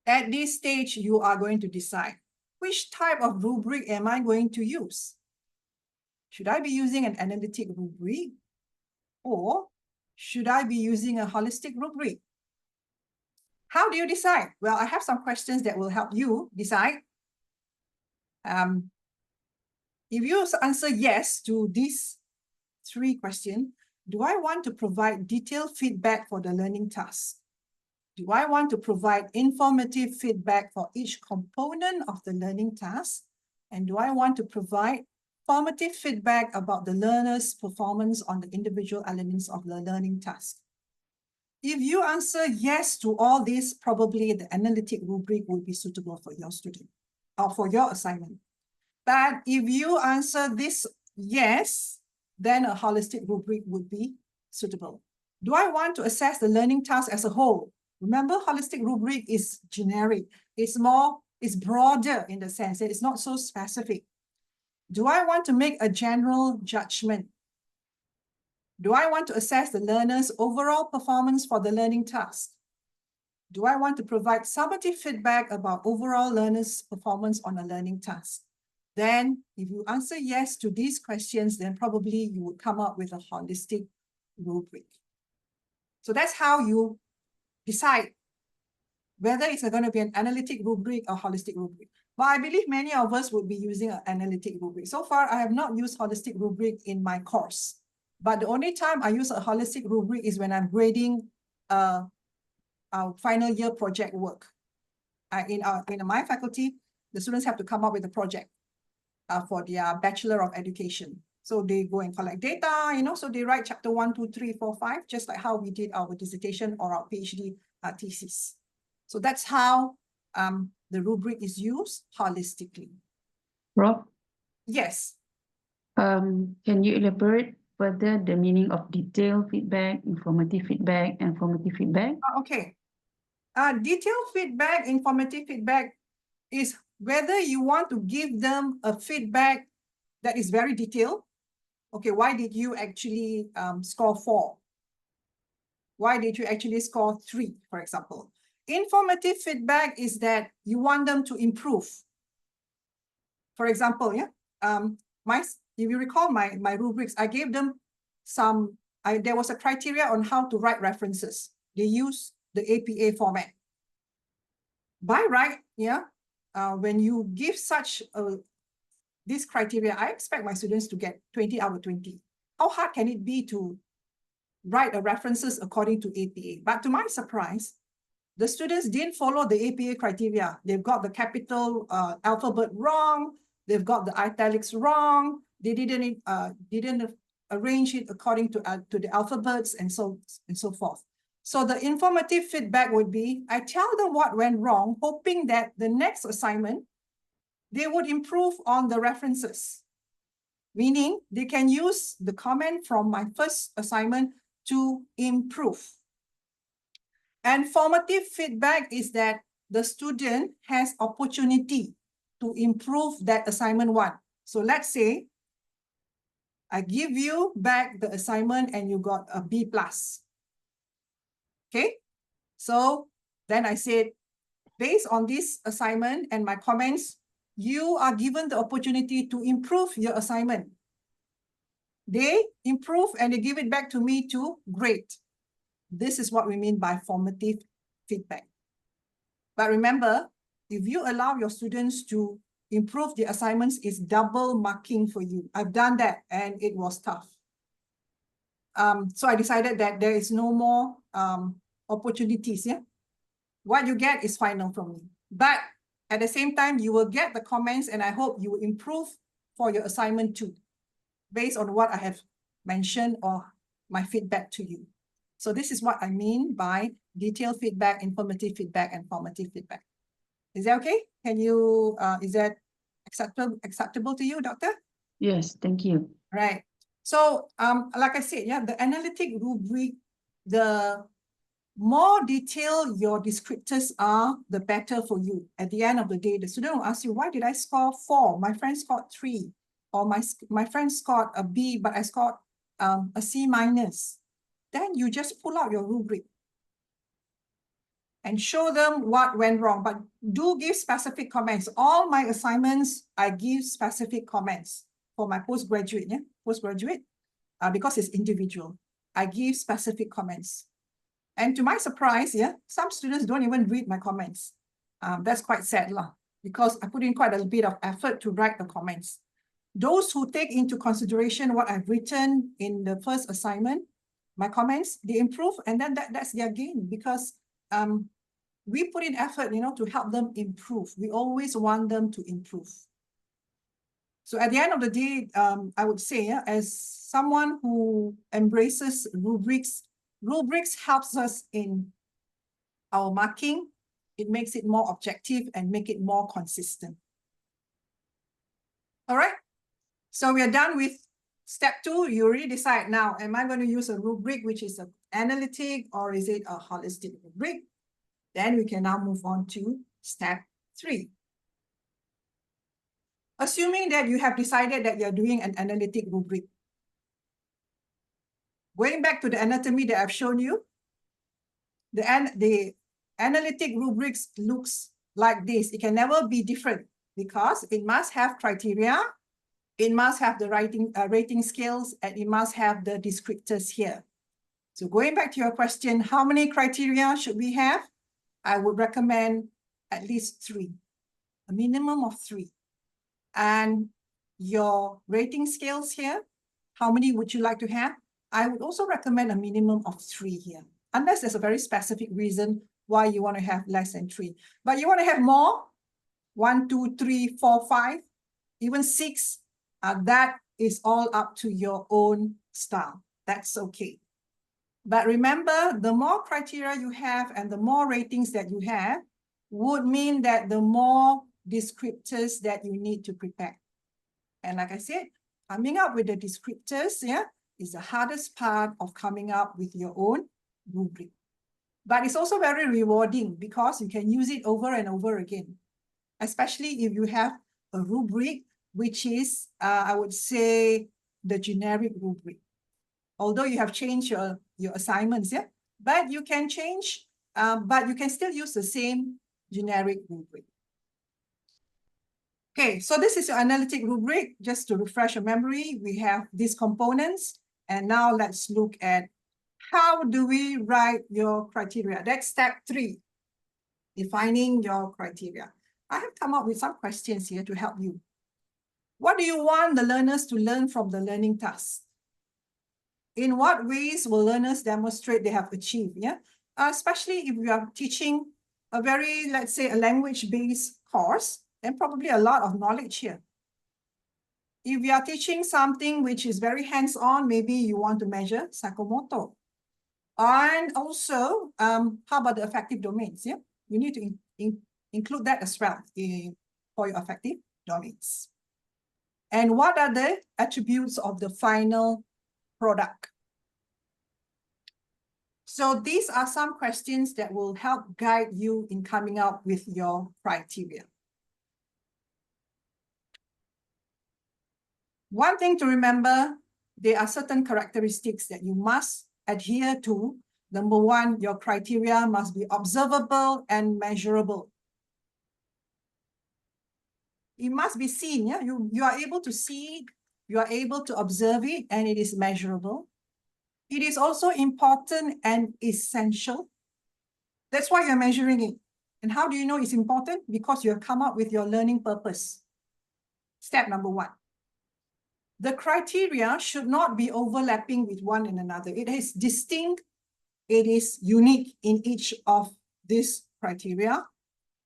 At this stage, you are going to decide, which type of rubric am I going to use? Should I be using an analytic rubric? Or should I be using a holistic rubric? How do you decide? Well, I have some questions that will help you decide. If you answer yes to these 3 questions, do I want to provide detailed feedback for the learning task? Do I want to provide informative feedback for each component of the learning task? And do I want to provide formative feedback about the learner's performance on the individual elements of the learning task? If you answer yes to all these, probably the analytic rubric will be suitable for your student or for your assignment. But if you answer this yes, then a holistic rubric would be suitable. Do I want to assess the learning task as a whole? Remember, holistic rubric is generic. It's broader in the sense that it's not so specific. Do I want to make a general judgment? Do I want to assess the learner's overall performance for the learning task? Do I want to provide summative feedback about overall learner's performance on a learning task? Then, if you answer yes to these questions, then probably you would come up with a holistic rubric. So that's how you decide whether it's going to be an analytic rubric or holistic rubric. But I believe many of us would be using an analytic rubric. So far, I have not used holistic rubric in my course. But the only time I use a holistic rubric is when I'm grading our final year project work. In my faculty, the students have to come up with a project. for their Bachelor of Education. So they go and collect data, so they write chapter 1, 2, 3, 4, 5, just like how we did our dissertation or our PhD thesis. So that's how the rubric is used holistically. Prof, Yes. can you elaborate further the meaning of detailed feedback, informative feedback, and formative feedback? Okay. Detailed feedback, informative feedback is whether you want to give them a feedback that is very detailed. Okay, why did you actually score 4? Why did you actually score 3, for example? Informative feedback is that you want them to improve. For example, if you recall my rubrics, I gave them there was a criteria on how to write references. They use the APA format. By right, when you give such this criteria, I expect my students to get 20 out of 20. How hard can it be to write a references according to APA? But to my surprise, the students didn't follow the APA criteria. They've got the capital alphabet wrong. They've got the italics wrong. They didn't arrange it according to the alphabets and so forth. So the informative feedback would be, I tell them what went wrong, hoping that the next assignment, they would improve on the references. Meaning they can use the comment from my first assignment to improve. And formative feedback is that the student has opportunity to improve that assignment 1. So let's say I give you back the assignment and you got a B+. Okay, so then I said, based on this assignment and my comments, you are given the opportunity to improve your assignment. They improve and they give it back to me to grade. This is what we mean by formative feedback. But remember, if you allow your students to improve the assignments, it's double marking for you. I've done that and it was tough. So I decided that there is no more opportunities. What you get is final from me. But at the same time, you will get the comments and I hope you will improve for your assignment too, based on what I have mentioned or my feedback to you. So this is what I mean by detailed feedback, informative feedback, and formative feedback. Is that okay? Can you, is that acceptable to you, Doctor? Yes, thank you. Right. So, like I said, the analytic rubric, the more detailed your descriptors are, the better for you. At the end of the day, the student will ask you, why did I score 4? My friend scored 3. Or my friend scored a B, but I scored a C-. Then you just pull out your rubric and show them what went wrong. But do give specific comments. All my assignments, I give specific comments. For my postgraduate, because it's individual, I give specific comments. And to my surprise, some students don't even read my comments. That's quite sad, because I put in quite a bit of effort to write the comments. Those who take into consideration what I've written in the first assignment, my comments, they improve, and then that's their gain, because we put in effort, to help them improve. We always want them to improve. So at the end of the day, I would say, as someone who embraces rubrics, rubrics helps us in our marking. It makes it more objective and make it more consistent. All right. So we are done with step 2. You already decide now, am I going to use a rubric, which is an analytic, or is it a holistic rubric? Then we can now move on to step 3. Assuming that you have decided that you're doing an analytic rubric. Going back to the anatomy that I've shown you, the analytic rubrics looks like this. It can never be different because it must have criteria, it must have the rating scales, and it must have the descriptors here. So going back to your question, how many criteria should we have? I would recommend at least 3, a minimum of 3. And your rating scales here, how many would you like to have? I would also recommend a minimum of 3 here, unless there's a very specific reason why you want to have less than 3. But you want to have more, 1, 2, 3, 4, 5, even 6, that is all up to your own style. That's okay. But remember, the more criteria you have and the more ratings that you have would mean that the more descriptors that you need to prepare. And like I said, coming up with the descriptors, is the hardest part of coming up with your own rubric. But it's also very rewarding because you can use it over and over again, especially if you have a rubric, which is, I would say, the generic rubric. Although you have changed your assignments, but you can change, but you can still use the same generic rubric. Okay, so this is your analytic rubric. Just to refresh your memory, we have these components. And now let's look at how do we write your criteria. That's step 3, defining your criteria. I have come up with some questions here to help you. What do you want the learners to learn from the learning task? In what ways will learners demonstrate they have achieved? Especially if you are teaching a very, let's say, a language-based course, then probably a lot of knowledge here. If you are teaching something which is very hands-on, maybe you want to measure psychomotor. And also, how about the affective domains? You need to include that as well for your affective domains. And what are the attributes of the final product? So these are some questions that will help guide you in coming up with your criteria. One thing to remember, there are certain characteristics that you must adhere to. Number 1, your criteria must be observable and measurable. It must be seen. You are able to see it, you are able to observe it, and it is measurable. It is also important and essential. That's why you're measuring it. And how do you know it's important? Because you have come up with your learning purpose. Step number 1. The criteria should not be overlapping with one another. It is distinct, it is unique in each of these criteria.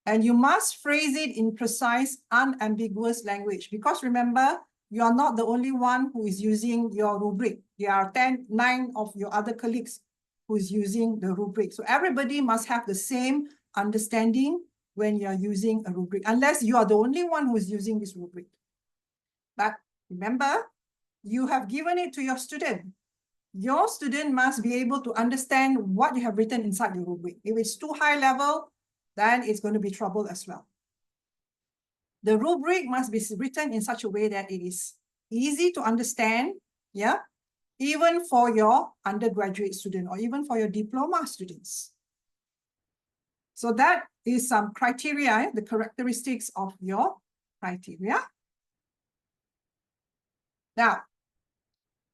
And you must phrase it in precise, unambiguous language. Because remember, you are not the only one who is using your rubric. There are 9 of your other colleagues who is using the rubric. So everybody must have the same understanding when you are using a rubric, unless you are the only one who is using this rubric. But remember, you have given it to your student. Your student must be able to understand what you have written inside the rubric. If it's too high level, then it's going to be trouble as well. The rubric must be written in such a way that it is easy to understand, even for your undergraduate student or even for your diploma students. So that is some criteria, the characteristics of your criteria. Now,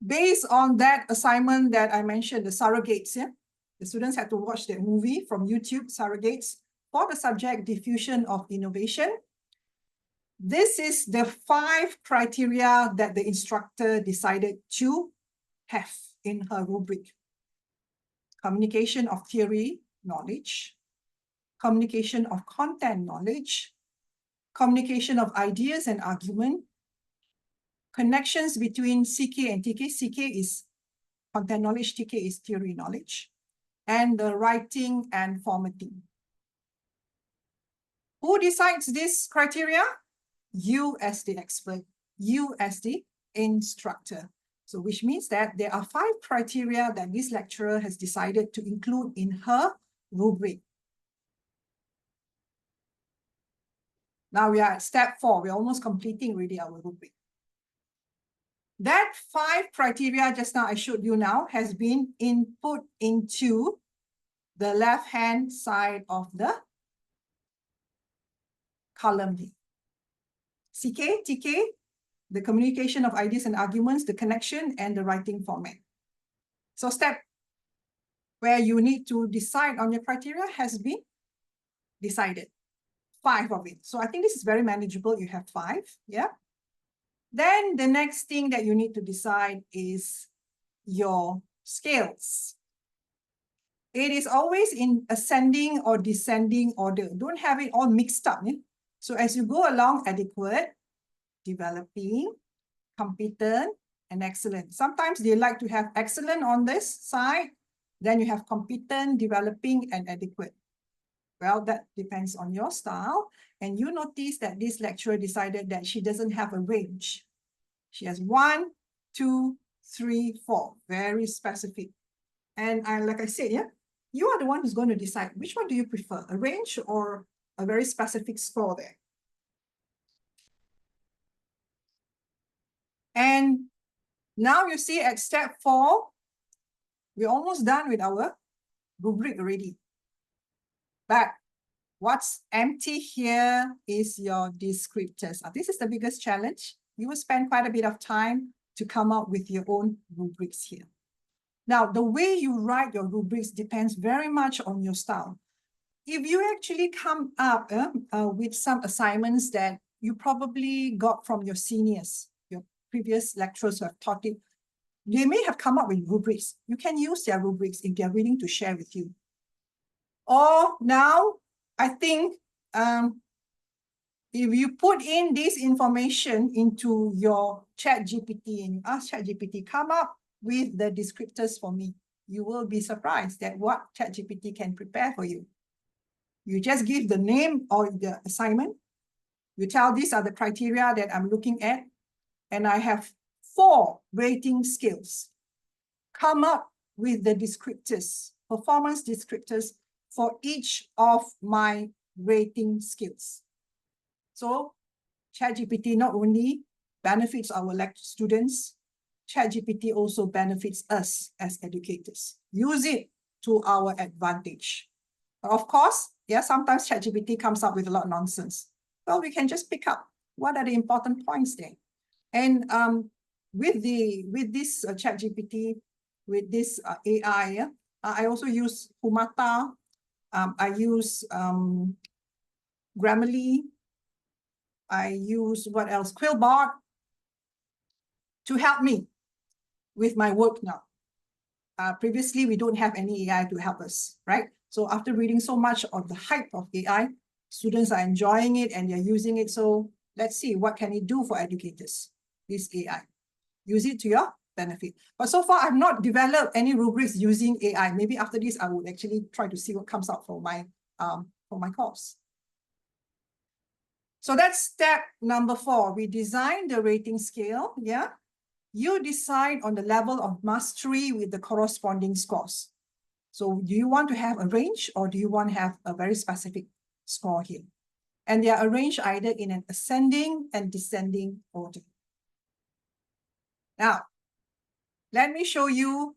based on that assignment that I mentioned, the surrogates, the students had to watch that movie from YouTube, Surrogates, for the subject diffusion of innovation. This is the 5 criteria that the instructor decided to have in her rubric. Communication of theory knowledge, communication of content knowledge, communication of ideas and argument, connections between CK and TK. CK is content knowledge, TK is theory knowledge, and the writing and formatting. Who decides this criteria? You as the expert, you as the instructor. So which means that there are 5 criteria that this lecturer has decided to include in her rubric. Now we are at step 4. We're almost completing already our rubric. That 5 criteria just now I showed you now has been input into the left-hand side of the column here. CK, TK, the communication of ideas and arguments, the connection, and the writing format. So step where you need to decide on your criteria has been decided. 5 of it. So I think this is very manageable. You have 5, Then the next thing that you need to decide is your scales. It is always in ascending or descending order. Don't have it all mixed up. So as you go along, adequate, developing, competent, and excellent. Sometimes they like to have excellent on this side, then you have competent, developing, and adequate. Well, that depends on your style. And you notice that this lecturer decided that she doesn't have a range. She has 1, 2, 3, 4, very specific. And like I said, yeah, you are the one who's going to decide which one do you prefer, a range or a very specific score there. And now you see at step 4, we're almost done with our rubric already. But what's empty here is your descriptors. This is the biggest challenge. You will spend quite a bit of time to come up with your own rubrics here. Now, the way you write your rubrics depends very much on your style. If you actually come up with some assignments that you probably got from your seniors, your previous lecturers who have taught it, they may have come up with rubrics. You can use their rubrics if they're willing to share with you. Or now, I think if you put in this information into your ChatGPT and you ask ChatGPT, come up with the descriptors for me, you will be surprised at what ChatGPT can prepare for you. You just give the name or the assignment. You tell these are the criteria that I'm looking at, and I have 4 rating scales. Come up with the descriptors, performance descriptors for each of my rating skills. So ChatGPT not only benefits our students, ChatGPT also benefits us as educators. Use it to our advantage. Of course, yeah, sometimes ChatGPT comes up with a lot of nonsense. Well, we can just pick up what are the important points there. And with this ChatGPT, with this AI, I also use Humata. I use Grammarly. I use what else? Quillbot to help me with my work now. Previously, we don't have any AI to help us, right? So after reading so much of the hype of AI, students are enjoying it and they're using it. So let's see, what can it do for educators, this AI? Use it to your benefit. But so far, I've not developed any rubrics using AI. Maybe after this, I would actually try to see what comes out for my course. So that's step number 4. We design the rating scale, yeah? You decide on the level of mastery with the corresponding scores. So do you want to have a range or do you want to have a very specific score here? And they are arranged either in an ascending and descending order. Now, let me show you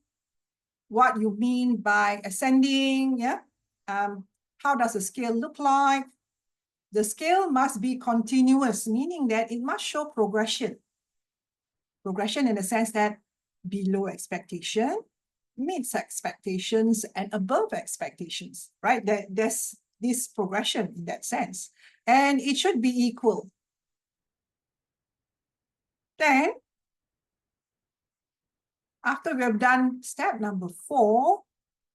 what you mean by ascending, yeah? How does the scale look like? The scale must be continuous, meaning that it must show progression. Progression in the sense that below expectation, meets expectations, and above expectations, right? There's this progression in that sense. And it should be equal. Then, after we have done step number 4,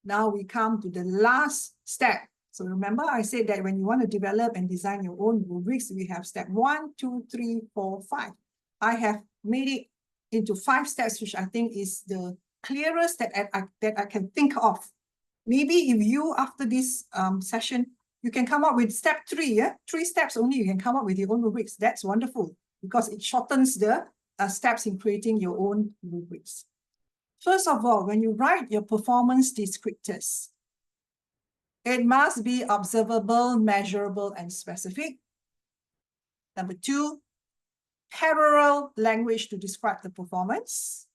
now we come to the last step. So remember, I said that when you want to develop and design your own rubrics, we have step 1, 2, 3, 4, 5. I have made it into 5 steps, which I think is the clearest that I can think of. Maybe if you, after this session, you can come up with step 3, yeah? 3 steps only, you can come up with your own rubrics. That's wonderful because it shortens the steps in creating your own rubrics. First of all, when you write your performance descriptors, it must be observable, measurable, and specific. Number 2, parallel language to describe the performance.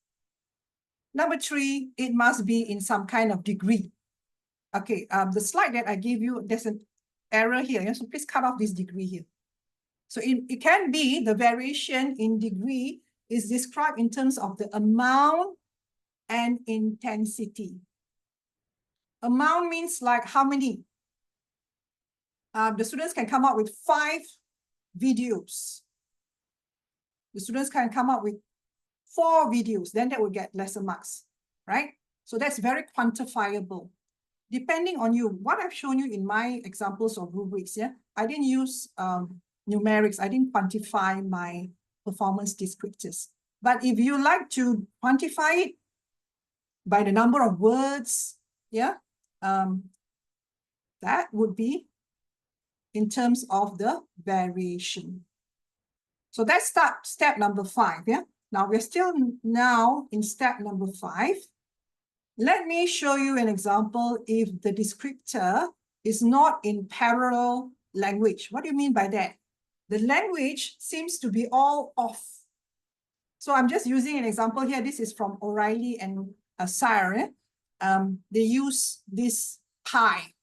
Number 3, it must be in some kind of degree. Okay, the slide that I gave you, there's an error here. Yeah? So please cut off this degree here. So it can be the variation in degree is described in terms of the amount and intensity. Amount means like how many? The students can come up with 5 videos. The students can come up with 4 videos, then that will get lesser marks, right? So that's very quantifiable. Depending on you, what I've shown you in my examples of rubrics, yeah, I didn't use numerics. I didn't quantify my performance descriptors. But if you like to quantify it by the number of words, yeah, that would be in terms of the variation. So that's step number 5, yeah? Now we're still now in step number 5. Let me show you an example if the descriptor is not in parallel language. What do you mean by that? The language seems to be all off. So I'm just using an example here. This is from O'Reilly and Sire. They use this pie.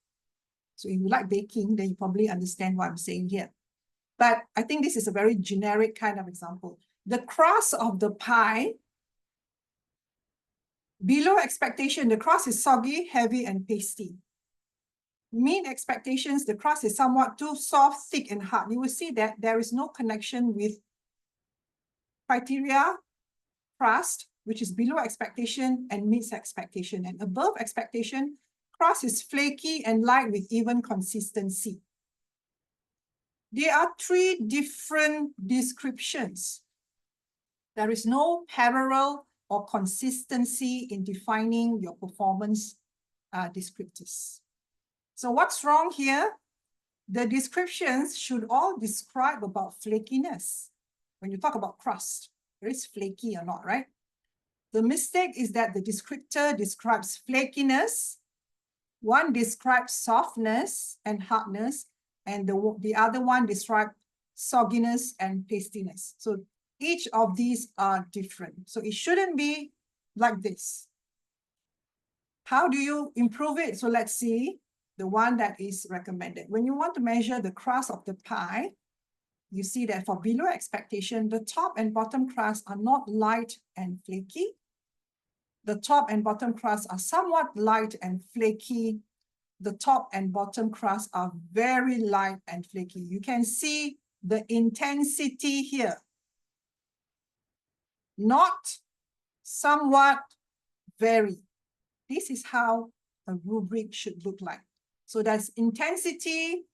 So if you like baking, then you probably understand what I'm saying here. But I think this is a very generic kind of example. The crust of the pie, below expectation, the crust is soggy, heavy, and pasty. Meet expectations, the crust is somewhat too soft, thick, and hard. You will see that there is no connection with criteria, crust, which is below expectation, and meets expectation. And above expectation, crust is flaky and light with even consistency. There are 3 different descriptions. There is no parallel or consistency in defining your performance descriptors. So what's wrong here? The descriptions should all describe about flakiness. When you talk about crust, whether it's flaky or not, right? The mistake is that the descriptor describes flakiness, one describes softness and hardness, and the other one describes sogginess and pastiness. So each of these are different. So it shouldn't be like this. How do you improve it? So let's see the one that is recommended. When you want to measure the crust of the pie, you see that for below expectation, the top and bottom crust are not light and flaky. The top and bottom crusts are somewhat light and flaky. The top and bottom crusts are very light and flaky. You can see the intensity here. Not somewhat, very. This is how a rubric should look like. So that's intensity.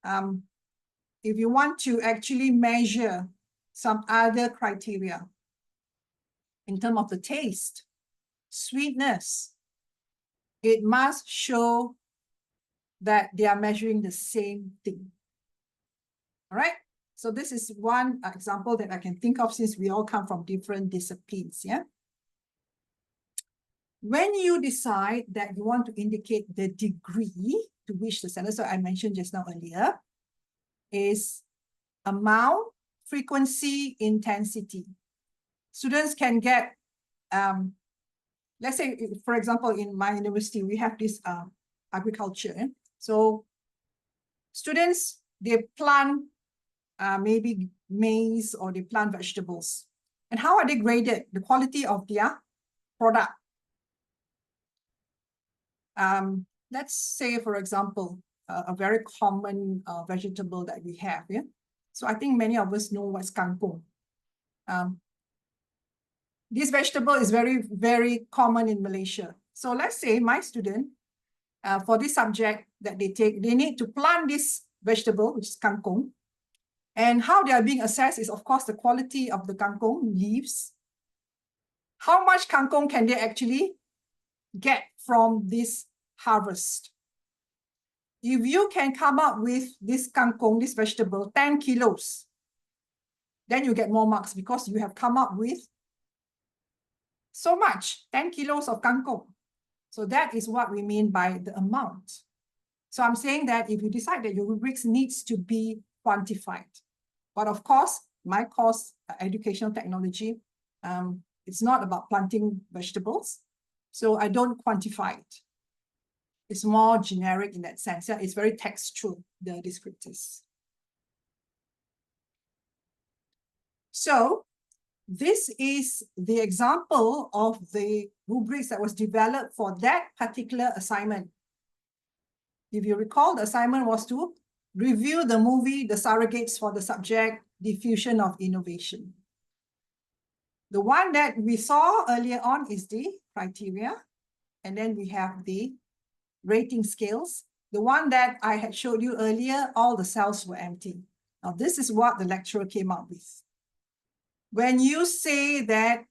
If you want to actually measure some other criteria in terms of the taste, sweetness, it must show that they are measuring the same thing. All right? So this is one example that I can think of since we all come from different disciplines, yeah? When you decide that you want to indicate the degree to which the standard, so I mentioned just now earlier, is amount, frequency, intensity. Students can get, let's say, for example, in my university, we have this agriculture. So students, they plant maybe maize or they plant vegetables. And how are they graded? The quality of their product. Let's say, for example, a very common vegetable that we have. Yeah? So I think many of us know what's kangkong. This vegetable is very, very common in Malaysia. So let's say my student, for this subject that they take, they need to plant this vegetable, which is kangkong. And how they are being assessed is, of course, the quality of the kangkong leaves. How much kangkong can they actually get from this harvest? If you can come up with this kangkong, this vegetable, 10 kilos, then you get more marks because you have come up with so much, 10 kilos of kangkong. So that is what we mean by the amount. So I'm saying that if you decide that your rubrics needs to be quantified, but of course, my course, educational technology, it's not about planting vegetables. So I don't quantify it. It's more generic in that sense. Yeah, it's very textual, the descriptors. So this is the example of the rubrics that was developed for that particular assignment. If you recall, the assignment was to review the movie, The Surrogates for the subject, Diffusion of Innovation. The one that we saw earlier on is the criteria, and then we have the rating scales. The one that I had showed you earlier, all the cells were empty. Now, this is what the lecturer came up with. when you say that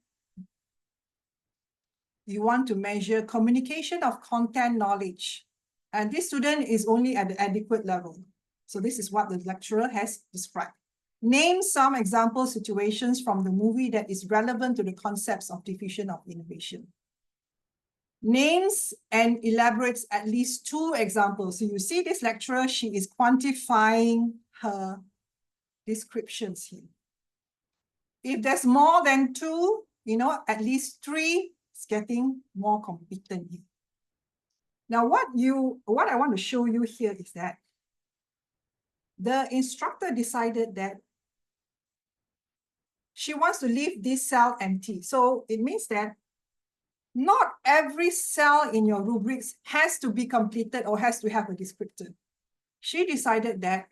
you want to measure communication of content knowledge, and this student is only at the adequate level. So this is what the lecturer has described. Name some example situations from the movie that is relevant to the concepts of diffusion of innovation. Names and elaborates at least 2 examples. So you see this lecturer, she is quantifying her descriptions here. If there's more than 2, at least 3, it's getting more competent here. Now, what I want to show you here is that the instructor decided that she wants to leave this cell empty. So it means that not every cell in your rubrics has to be completed or has to have a descriptor. She decided that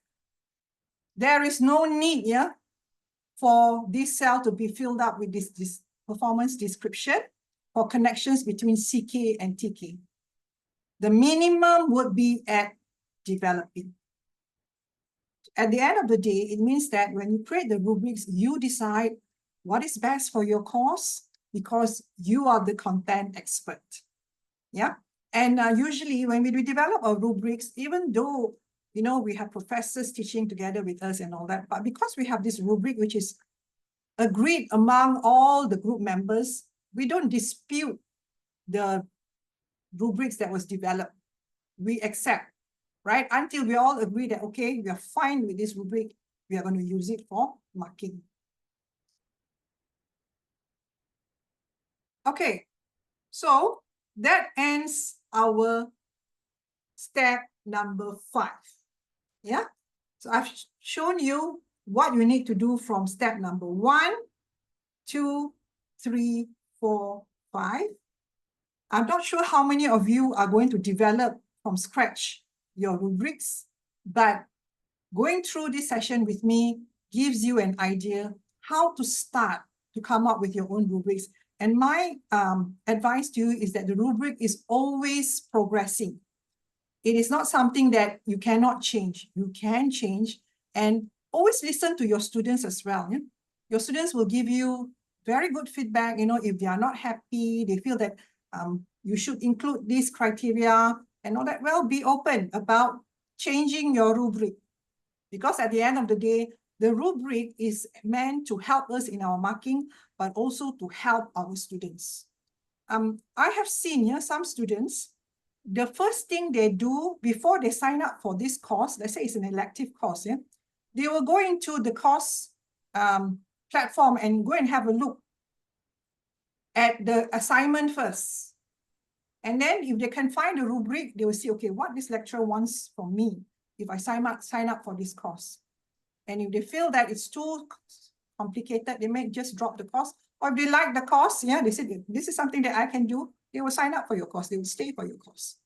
there is no need for this cell to be filled up with this performance description for connections between CK and TK. The minimum would be at developing. At the end of the day, it means that when you create the rubrics, you decide what is best for your course because you are the content expert. Yeah. And usually when we develop our rubrics, even though, we have professors teaching together with us and all that, but because we have this rubric, which is agreed among all the group members, we don't dispute the rubrics that was developed. We accept, right? Until we all agree that, okay, we are fine with this rubric, we are going to use it for marking. Okay, so that ends our step number 5. Yeah, so I've shown you what you need to do from step number 1, 2, 3, 4, 5. I'm not sure how many of you are going to develop from scratch your rubrics, but going through this session with me gives you an idea how to start to come up with your own rubrics. And my advice to you is that the rubric is always progressing. It is not something that you cannot change. You can change, and always listen to your students as well. Yeah? Your students will give you very good feedback. If they are not happy, they feel that you should include these criteria and all that. Well, be open about changing your rubric, because at the end of the day, the rubric is meant to help us in our marking, but also to help our students. I have seen some students, the first thing they do before they sign up for this course, let's say it's an elective course, they will go into the course platform and go and have a look at the assignment first. And then if they can find a rubric, they will see, okay, what this lecturer wants from me if I sign up for this course. And if they feel that it's too complicated, they may just drop the course. Or if they like the course, they say, this is something that I can do, they will sign up for your course, they will stay for your course.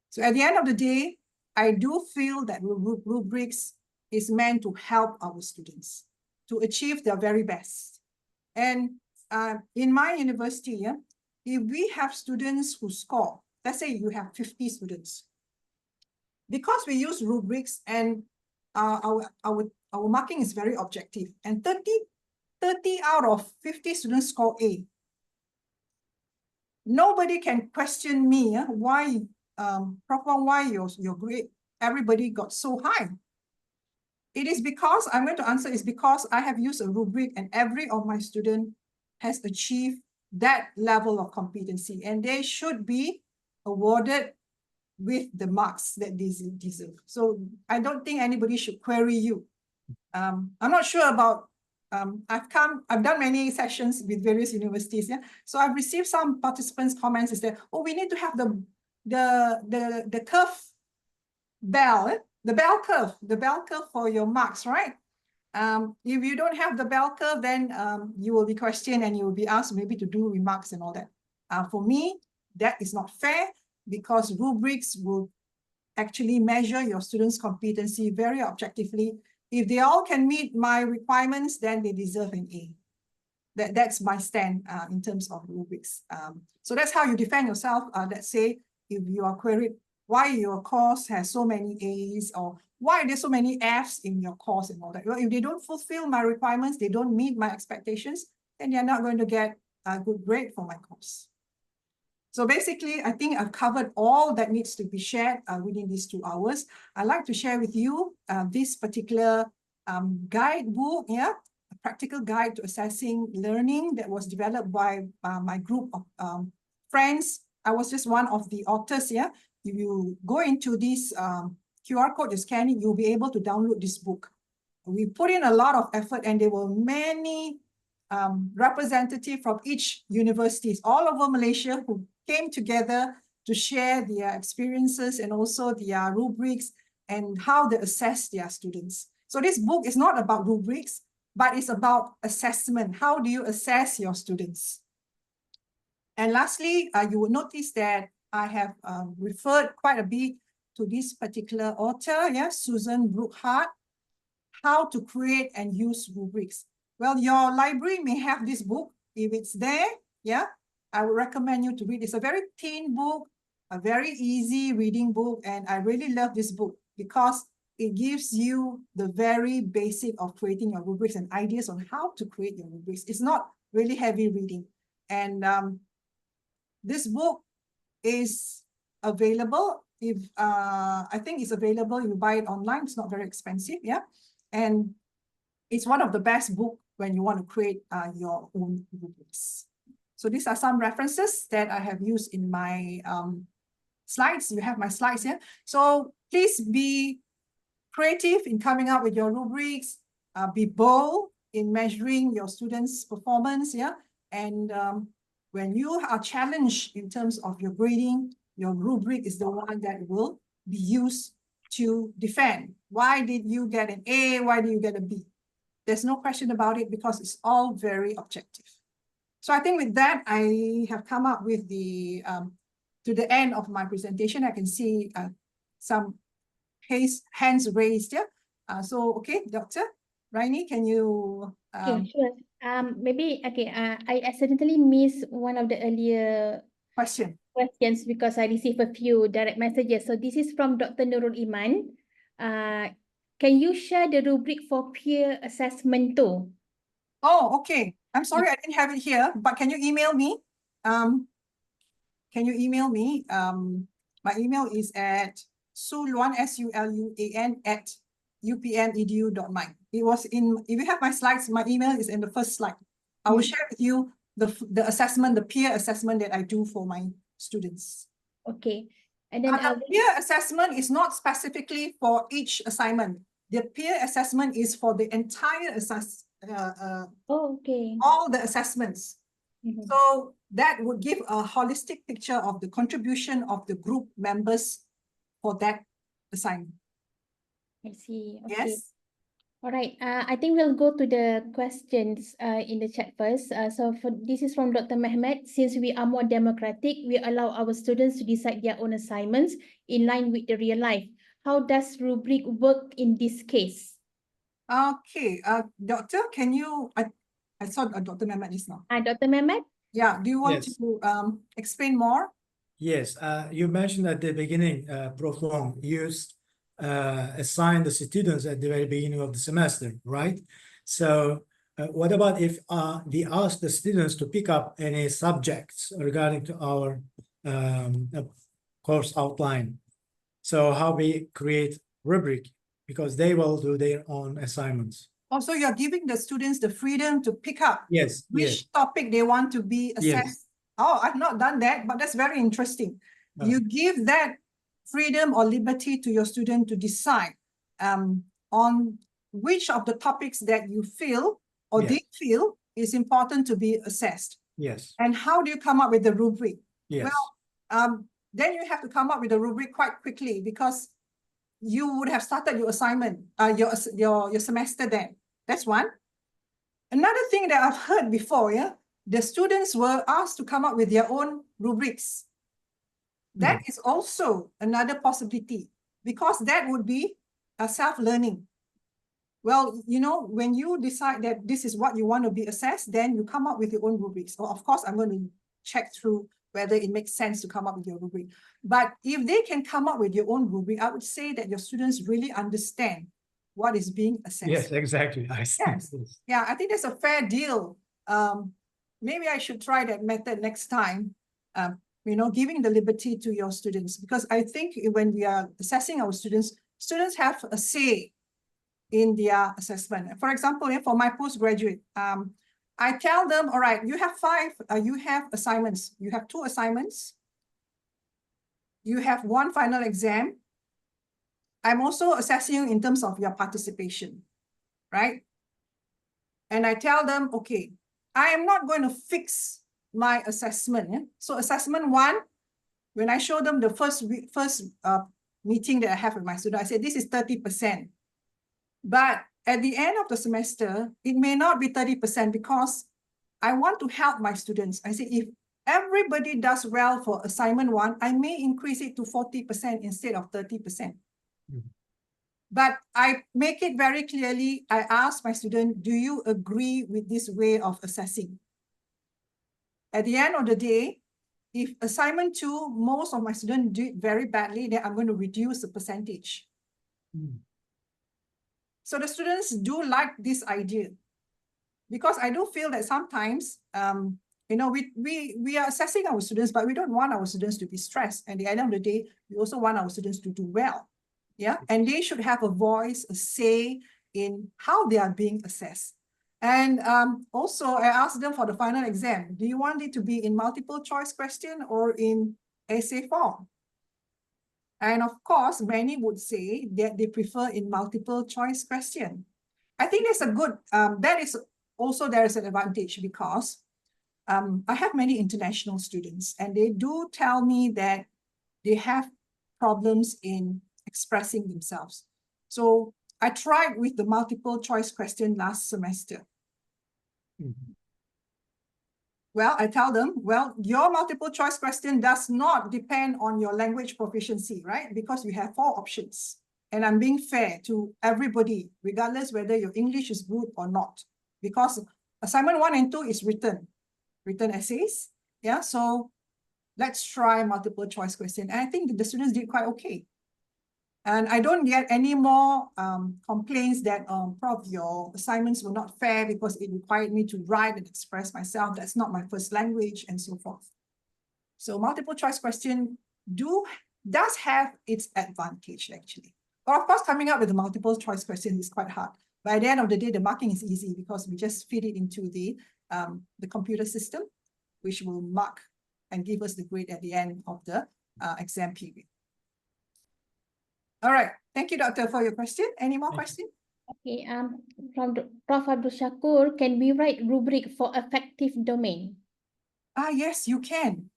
So at the end of the day, I do feel that rubrics is meant to help our students to achieve their very best. And in my university, if we have students who score, let's say you have 50 students, because we use rubrics and our marking is very objective, and 30 out of 50 students score A. Nobody can question me why, Prof. Wong, why your grade, everybody got so high. It is because, I'm going to answer, is because I have used a rubric and every of my student has achieved that level of competency, and they should be awarded with the marks that they deserve. So I don't think anybody should query you. I'm not sure about, I've done many sessions with various universities. So I've received some participants' comments is that, oh, we need to have the curve bell, the bell curve for your marks, right? If you don't have the bell curve, then you will be questioned and you will be asked maybe to do remarks and all that. For me, that is not fair, because rubrics will actually measure your students' competency very objectively. If they all can meet my requirements, then they deserve an A. That's my stand in terms of rubrics. So that's how you defend yourself. Let's say if you are queried why your course has so many A's, or why there's so many F's in your course and all that. Well, if they don't fulfill my requirements, they don't meet my expectations, then they're not going to get a good grade for my course. So basically, I think I've covered all that needs to be shared within these 2 hours. I'd like to share with you this particular guidebook, a practical guide to assessing learning that was developed by my group of friends. I was just one of the authors. If you go into this QR code, you scan it, you'll be able to download this book. We put in a lot of effort, and there were many representatives from each universities all over Malaysia who came together to share their experiences and also their rubrics and how they assess their students. So this book is not about rubrics, but it's about assessment. How do you assess your students? And lastly, you will notice that I have referred quite a bit to this particular author, Susan Brookhart, How to Create and Use Rubrics. Well, your library may have this book. If it's there, I would recommend you to read. It's a very thin book, a very easy reading book, and I really love this book because it gives you the very basic of creating your rubrics and ideas on how to create your rubrics. It's not really heavy reading. And this book is available. I think it's available, you buy it online, it's not very expensive, and it's one of the best books when you want to create your own rubrics. So these are some references that I have used in my slides. You have my slides here. So please be creative in coming up with your rubrics, be bold in measuring your students' performance, and when you are challenged in terms of your grading, your rubric is the one that will be used to defend. Why did you get an A? Why did you get a B? There's no question about it because it's all very objective. So I think with that, I have come up with the to the end of my presentation. I can see some hands raised. So okay, Dr. Raini, can you? Okay, sure. I accidentally missed one of the earlier questions because I received a few direct messages. So this is from Dr. Nurul Iman. Can you share the rubric for peer assessment too? Oh, okay. I'm sorry, I didn't have it here, but can you email me? Can you email me? My email is at Luan, SULUAN @upmedu.my. It was in, if you have my slides, my email is in the first slide. I will share with you the assessment, the peer assessment that I do for my students. Okay. And then the peer assessment is not specifically for each assignment. The peer assessment is for the entire all the assessments. So that would give a holistic picture of the contribution of the group members for that assignment. I see. Okay. Yes. All right. I think we'll go to the questions in the chat first. This is from Dr. Mehmet. Since we are more democratic, we allow our students to decide their own assignments in line with the real life. How does rubric work in this case? Okay. Doctor, can you? I saw Dr. Mehmet is now. Dr. Mehmet? Yeah. Do you want to explain more? Yes. You mentioned at the beginning, Prof. Wong, assign the students at the very beginning of the semester, right? So what about if we ask the students to pick up any subjects regarding to our course outline? So how we create rubric, because they will do their own assignments. Also, you're giving the students the freedom to pick up which topic they want to be assessed. Oh, I've not done that, but that's very interesting. You give that freedom or liberty to your student to decide on which of the topics that you feel or they feel is important to be assessed. Yes. And how do you come up with the rubric? Yes. Well, then you have to come up with a rubric quite quickly because you would have started your assignment, your semester then. That's one. Another thing that I've heard before, the students were asked to come up with their own rubrics. That is also another possibility because that would be a self-learning. Well, when you decide that this is what you want to be assessed, then you come up with your own rubrics. Or of course, I'm going to check through whether it makes sense to come up with your rubric. But if they can come up with your own rubric, I would say that your students really understand what is being assessed. Yes, exactly. I see. Yes. Yeah, I think that's a fair deal. Maybe I should try that method next time, giving the liberty to your students, because I think when we are assessing our students, students have a say in their assessment. For example, for my postgraduate, I tell them, all right, you have you have assignments. You have 2 assignments. You have 1 final exam. I'm also assessing you in terms of your participation, right? And I tell them, okay, I am not going to fix my assessment. Yeah? So assessment 1, when I show them the first meeting that I have with my student, I say, this is 30%. But at the end of the semester, it may not be 30% because I want to help my students. I say, if everybody does well for assignment 1, I may increase it to 40% instead of 30%. But I make it very clearly. I ask my student, do you agree with this way of assessing? At the end of the day, if assignment 2, most of my students did very badly, then I'm going to reduce the percentage. So the students do like this idea, because I do feel that sometimes, we are assessing our students, but we don't want our students to be stressed. At the end of the day, we also want our students to do well. Yeah, and they should have a voice, a say in how they are being assessed. And also, I asked them for the final exam, do you want it to be in multiple choice question or in essay form? And of course, many would say that they prefer in multiple choice question. I think that's a good, there is an advantage, because I have many international students, and they do tell me that they have problems in expressing themselves. So I tried with the multiple choice question last semester. Well, I tell them, well, your multiple choice question does not depend on your language proficiency, right? Because we have 4 options. And I'm being fair to everybody, regardless whether your English is good or not. Because assignment 1 and 2 is written essays. Yeah, so let's try multiple choice question. And I think the students did quite okay. And I don't get any more complaints that, Prof, your assignments were not fair because it required me to write and express myself. That's not my first language, and so forth. So multiple choice question does have its advantage, actually. But of course, coming up with the multiple choice question is quite hard. By the end of the day, the marking is easy because we just feed it into the computer system, which will mark and give us the grade at the end of the exam period. All right. Thank you, Doctor, for your question. Any more questions? Okay. From Prof. Abdul Shakur, can we write rubric for affective domain? Yes, you can.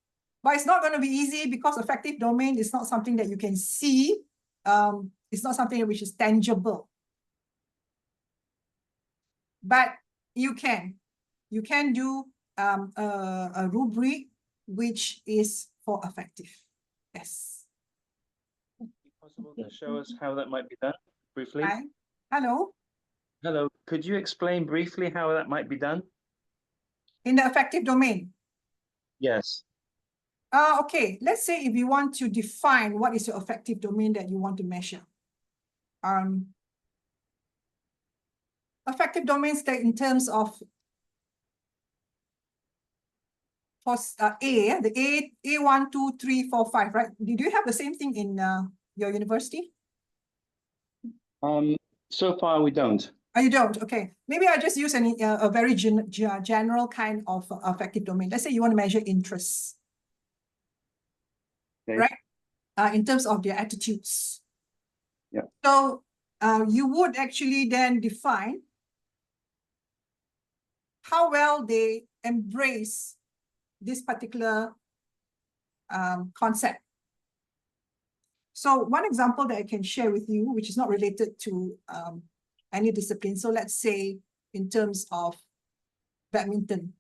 But it's not going to be easy because affective domain is not something that you can see. It's not something which is tangible. But you can. You can do a rubric which is for affective. Yes. Possible to show us how that might be done briefly? Hi. Hello. Hello. Could you explain briefly how that might be done? In the affective domain? Yes. Okay. Let's say if you want to define what is your affective domain that you want to measure. Affective domains that in terms of the A 1, 2, 3, 4, 5, right? Did you have the same thing in your university? So far we don't. Oh, you don't? Okay. Maybe I just use a very general kind of affective domain. Let's say you want to measure interests, Okay. right? In terms of their attitudes. Yeah. So you would actually then define how well they embrace this particular concept. So one example that I can share with you, which is not related to any discipline. So let's say in terms of badminton,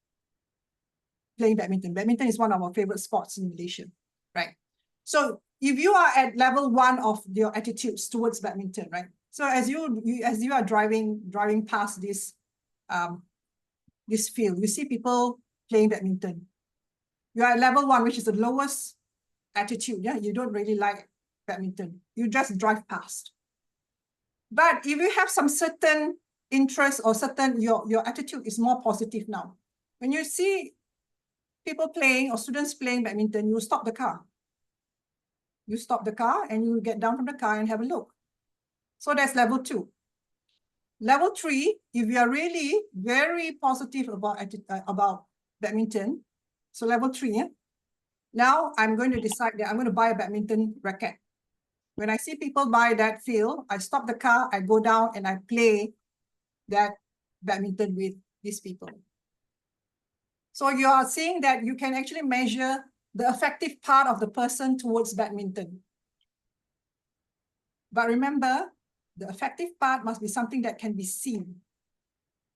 playing badminton. Badminton is one of our favorite sports in Malaysia, right? So if you are at level 1 of your attitudes towards badminton, right? So as you are driving past this field, you see people playing badminton. You are at level 1, which is the lowest attitude. Yeah, you don't really like badminton. You just drive past. But if you have some certain interest or certain, your attitude is more positive now. When you see people playing or students playing badminton, you stop the car. You stop the car and you get down from the car and have a look. So that's level 2. Level 3, if you are really very positive about badminton, so level 3, yeah? Now I'm going to decide that I'm going to buy a badminton racket. When I see people buy that field, I stop the car, I go down and I play that badminton with these people. So you are seeing that you can actually measure the effective part of the person towards badminton. But remember, the effective part must be something that can be seen.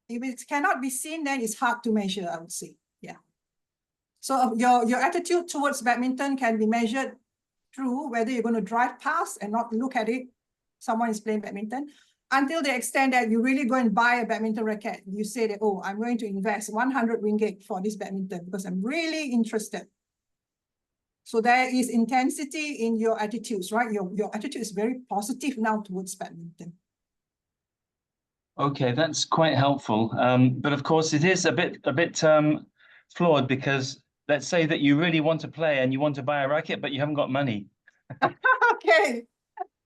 If it cannot be seen, then it's hard to measure, I would say. Yeah. So your attitude towards badminton can be measured through whether you're going to drive past and not look at it, someone is playing badminton, until the extent that you really go and buy a badminton racket. You say that, oh, I'm going to invest 100 ringgit for this badminton because I'm really interested. So there is intensity in your attitudes, right? Your attitude is very positive now towards badminton. Okay, that's quite helpful. But of course, it is a bit flawed, because let's say that you really want to play and you want to buy a racket, but you haven't got money. Okay.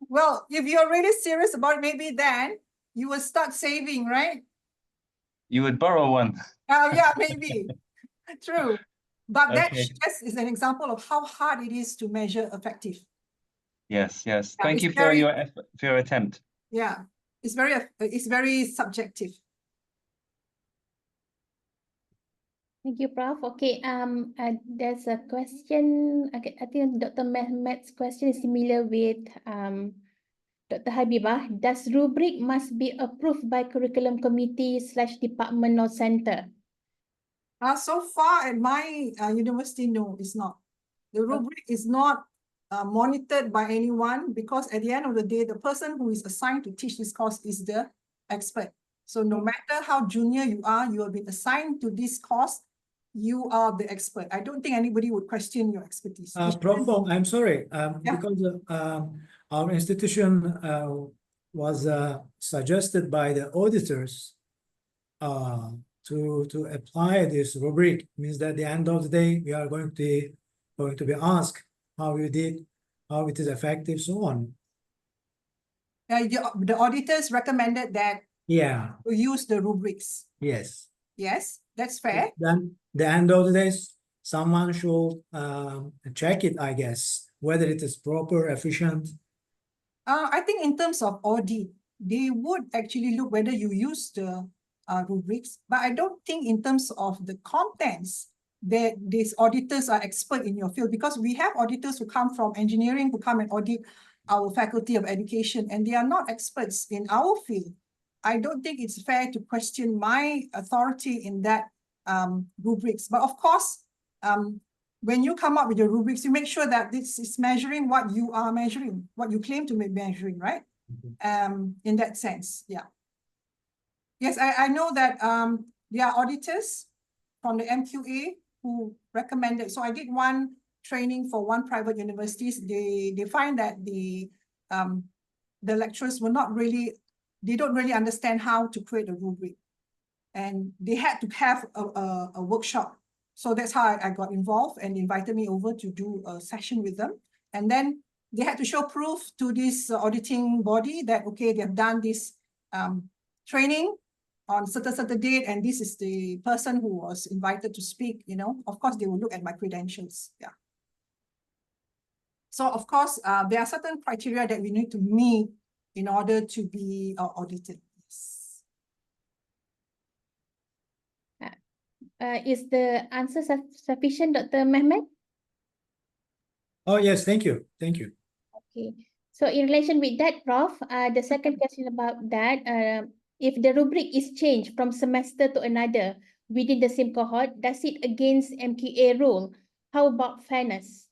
Well, if you're really serious about it, maybe then you will start saving, right? You would borrow one. Yeah, maybe. True. But that Okay. just is an example of how hard it is to measure effective. Yes, yes. Yeah, Thank it's you for very- your effort, for your attempt. Yeah, it's very subjective. Thank you, Prof. Okay, there's a question. Okay, I think Dr. Mehmet's question is similar with Dr. Habibah. Does rubric must be approved by curriculum committee / department or center? So far at my university, no, it's not. The rubric is not monitored by anyone, because at the end of the day, the person who is assigned to teach this course is the expert. So no matter how junior you have been assigned to this course, you are the expert. I don't think anybody would question your expertise. Prof, Wong, I'm sorry, Yeah. because our institution was suggested by the auditors to apply this rubric. Means that at the end of the day, we are going to be asked how you did, how it is effective, so on. The auditors recommended that Yeah, you use the rubrics. yes. Yes, that's fair. Then the end of the day, someone should check it, I guess, whether it is proper, efficient. I think in terms of audit, they would actually look whether you use the rubrics, but I don't think in terms of the contents that these auditors are expert in your field, because we have auditors who come from engineering who come and audit our faculty of education, and they are not experts in our field. I don't think it's fair to question my authority in that rubrics. But of course, when you come up with your rubrics, you make sure that this is measuring what you are measuring, what you claim to be measuring, right? In that sense, yeah. Yes, I know that there are auditors from the MQA who recommended. So I did one training for one private universities. They find that the lecturers were not really, they don't really understand how to create a rubric, and they had to have a workshop. So that's how I got involved, and invited me over to do a session with them. And then they had to show proof to this auditing body that, okay, they have done this training on certain date, and this is the person who was invited to speak, you know. Of course, they will look at my credentials, yeah. So of course, there are certain criteria that we need to meet in order to be audited. Yes. Is the answer sufficient, Dr. Mehmet? Oh, yes, thank you. Thank you. Okay. So in relation with that, Prof, the second question about that, if the rubric is changed from semester to another within the same cohort, does it against MQA rule? How about fairness?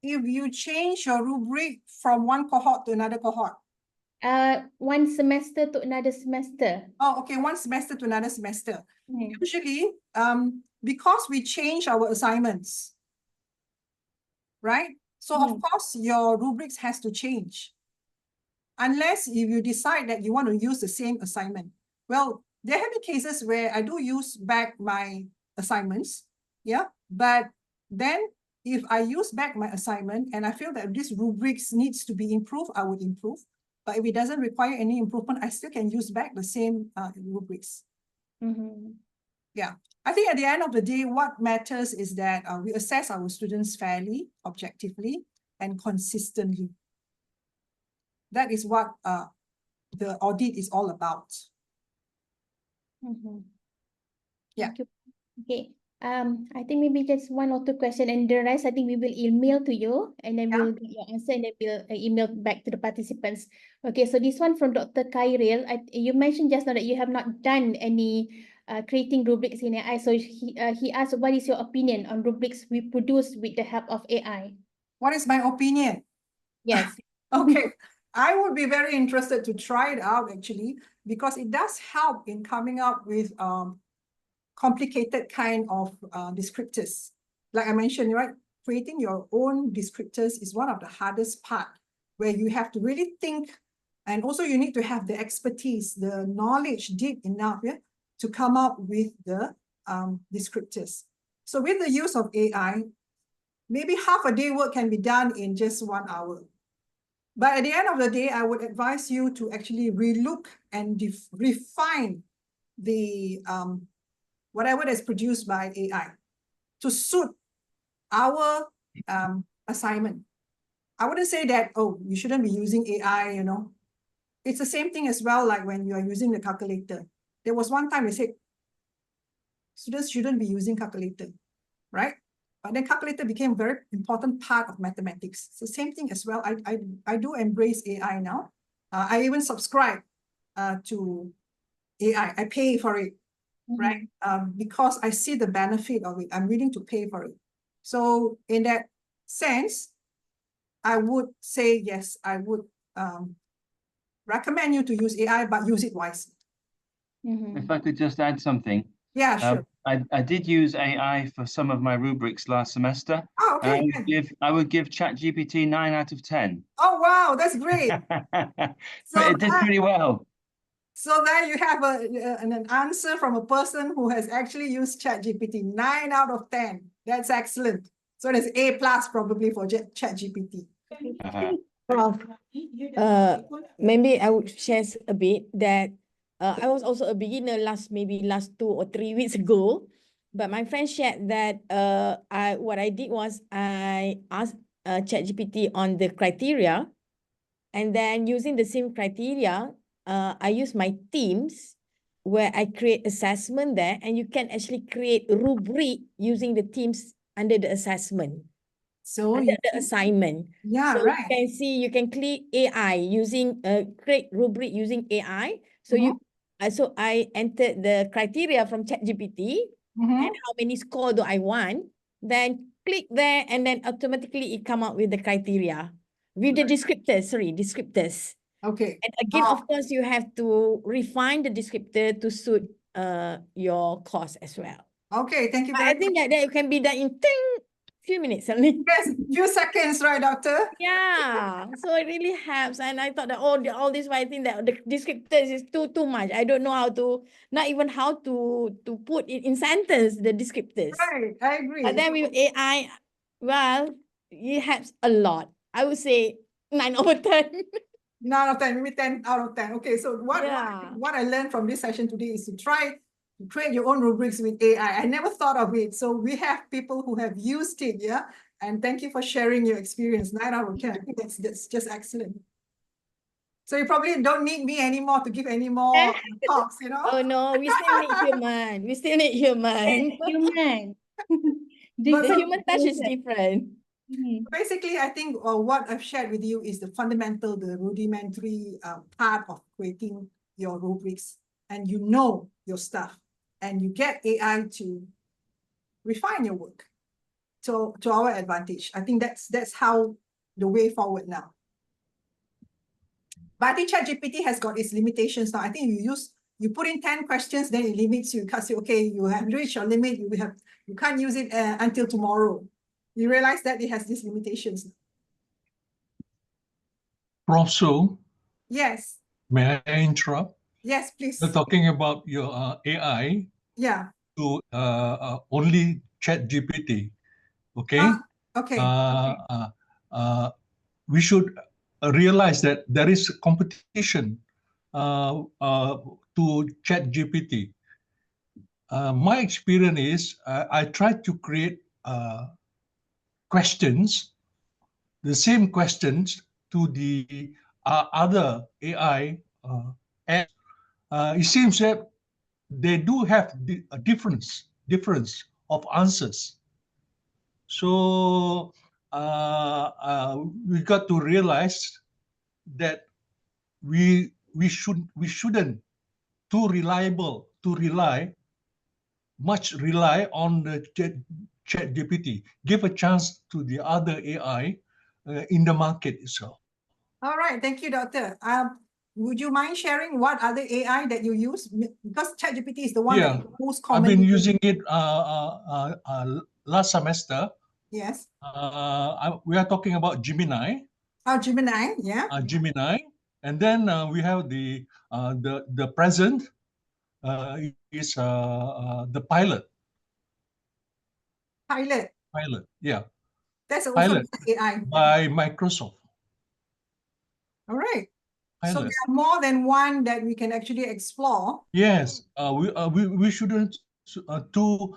If you change your rubric from one cohort to another cohort, One semester to another semester. Oh, okay, one semester to another semester. Hmm. Usually, because we change our assignments, right? So of course, your rubrics has to change. Unless if you decide that you want to use the same assignment. Well, there have been cases where I do use back my assignments, yeah, but then if I use back my assignment and I feel that this rubrics needs to be improved, I would improve. But if it doesn't require any improvement, I still can use back the same rubrics. Yeah, I think at the end of the day, what matters is that we assess our students fairly, objectively, and consistently. That is what the audit is all about. Yeah. Thank you. Okay. I think maybe just one or two questions, and the rest I think we will email to you, and then we'll get your answer, and then we'll email back to the participants. Okay, so this one from Dr. Khairil. You mentioned just now that you have not done any creating rubrics in AI. So he asked, what is your opinion on rubrics we produce with the help of AI? What is my opinion? Yes. Okay, I would be very interested to try it out actually, because it does help in coming up with complicated kind of descriptors. Like I mentioned, right? Creating your own descriptors is one of the hardest part, where you have to really think, and also you need to have the expertise, the knowledge deep enough, yeah, to come up with the descriptors. So with the use of AI, maybe half a day work can be done in just 1 hour. But at the end of the day, I would advise you to actually relook and refine the whatever that's produced by AI to suit our assignment. I wouldn't say that, oh, you shouldn't be using AI, you know. It's the same thing as well, like when you are using the calculator. There was one time they said, students shouldn't be using calculator, right? But then calculator became a very important part of mathematics. It's the same thing as well. I do embrace AI now. I even subscribe to AI. I pay for it, right? Because I see the benefit of it. I'm willing to pay for it. So in that sense, I would say, yes, I would recommend you to use AI, but use it wisely. If I could just add something. Yeah, sure. I did use AI for some of my rubrics last semester. Oh, okay. I would give ChatGPT 9 out of 10. Oh, wow, that's great. So it did pretty well. So there you have an answer from a person who has actually used ChatGPT, 9 out of 10. That's excellent. So there's A+ probably for ChatGPT. Prof, maybe I would share a bit that I was also a beginner last 2 or 3 weeks ago, but my friend shared that what I did was I asked ChatGPT on the criteria, and then using the same criteria, I use my teams where I create assessment there, and you can actually create rubric using the teams under the assessment. So under the assignment. Yeah, so right. You can see, you can click AI using create rubric using AI. So so I entered the criteria from ChatGPT and how many score do I want. Then click there, and then automatically it come up with the criteria with the descriptors. Descriptors. Okay. And again, of course, you have to refine the descriptor to suit your course as well. Okay, thank you But very I think much. that can be done in few minutes only. Yes, few seconds, right, doctor? Yeah, so it really helps. And I thought that all this, I think that the descriptors is too much. I don't know how to, not even how to put it in sentence, the descriptors. Right, I agree. But then with AI, well, it helps a lot. I would say 9 over 10. 9 out of 10, maybe 10 out of 10. Okay, so what I learned from this session today is to try to create your own rubrics with AI. I never thought of it. So we have people who have used it, yeah? And thank you for sharing your experience. 9 out of 10. I think that's just excellent. So you probably don't need me anymore to give any more talks, you know? Oh no, we still need human. We still need human. Human. The human touch is different. Basically, I think what I've shared with you is the fundamental, the rudimentary part of creating your rubrics, and you know your stuff, and you get AI to refine your work to our advantage. I think that's how the way forward now. But I think ChatGPT has got its limitations now. I think you put in 10 questions, then it limits you. Because okay, you have reached your limit. You can't use it until tomorrow. You realize that it has these limitations. Prof. So, Yes. may I interrupt? Yes, please. You're talking about your AI Yeah. to only ChatGPT. Okay. Okay. We should realize that there is competition to ChatGPT. My experience is I try to create questions, the same questions to the other AI apps. It seems that they do have a difference of answers. So we got to realize that we shouldn't rely on the chat GPT. Give a chance to the other AI in the market itself. All right. Thank you, Doctor. Would you mind sharing what other AI that you use? Because ChatGPT is the one that you most I've commonly been use. using it last semester. Yes. We are talking about Gemini. Oh, Gemini, yeah. Gemini, and then we have the present is the Pilot. Pilot, yeah. That's also Pilot AI. by Microsoft. All right. So Pilot. there are more than one that we can actually explore. Yes, we shouldn't to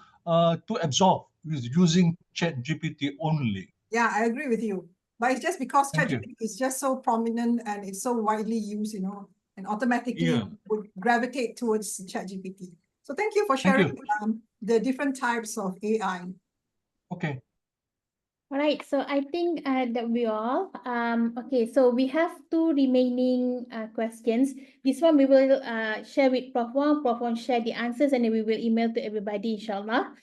absorb with using ChatGPT only. Yeah, I agree with you. But it's just because Thank you. ChatGPT is just so prominent and it's so widely used, and automatically Yeah. would gravitate towards ChatGPT. So thank you for Thank sharing you. the different types of AI. Okay. All right, so I think that we all. Okay, so we have two remaining questions. This one we will share with Prof. Wong. Prof. Wong share the answers and then we will email to everybody, inshallah.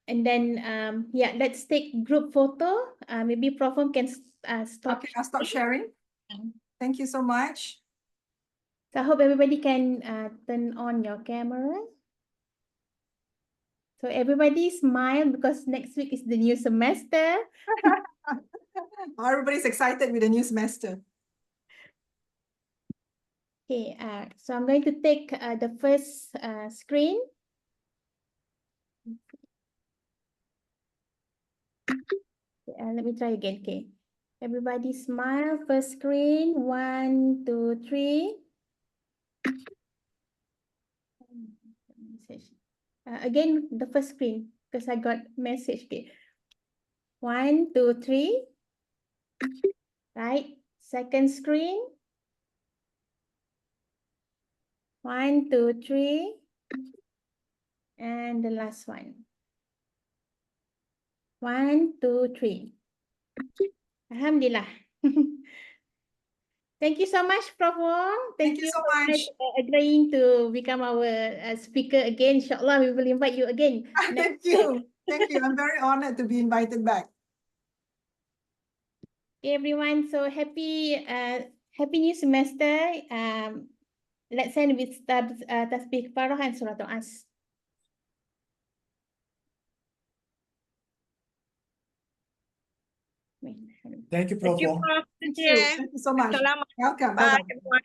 And then, yeah, let's take group photo. Maybe Prof. Wong can stop. Okay, I'll stop sharing. Thank you so much. So I hope everybody can turn on your camera. So everybody smile because next week is the new semester. Everybody's excited with the new semester. Okay, so I'm going to take the first screen. Let me try again. Okay, everybody smile. First screen. 1, 2, 3. Again, the first screen because I got message. Okay. 1, 2, 3. Right. Second screen. 1, 2, 3. And the last one. 1, 2, 3. Alhamdulillah. Thank you so much, Prof. Wong. Thank you so much. For agreeing to become our speaker again. Inshallah, we will invite you again. Thank you. Thank you. I'm very honored to be invited back. Okay, everyone. So happy new semester. Let's end with tasbih Farah and Surah As. Thank you, Prof. Wong. Thank you. Thank you so much. Welcome. Bye, Bye-bye. everyone.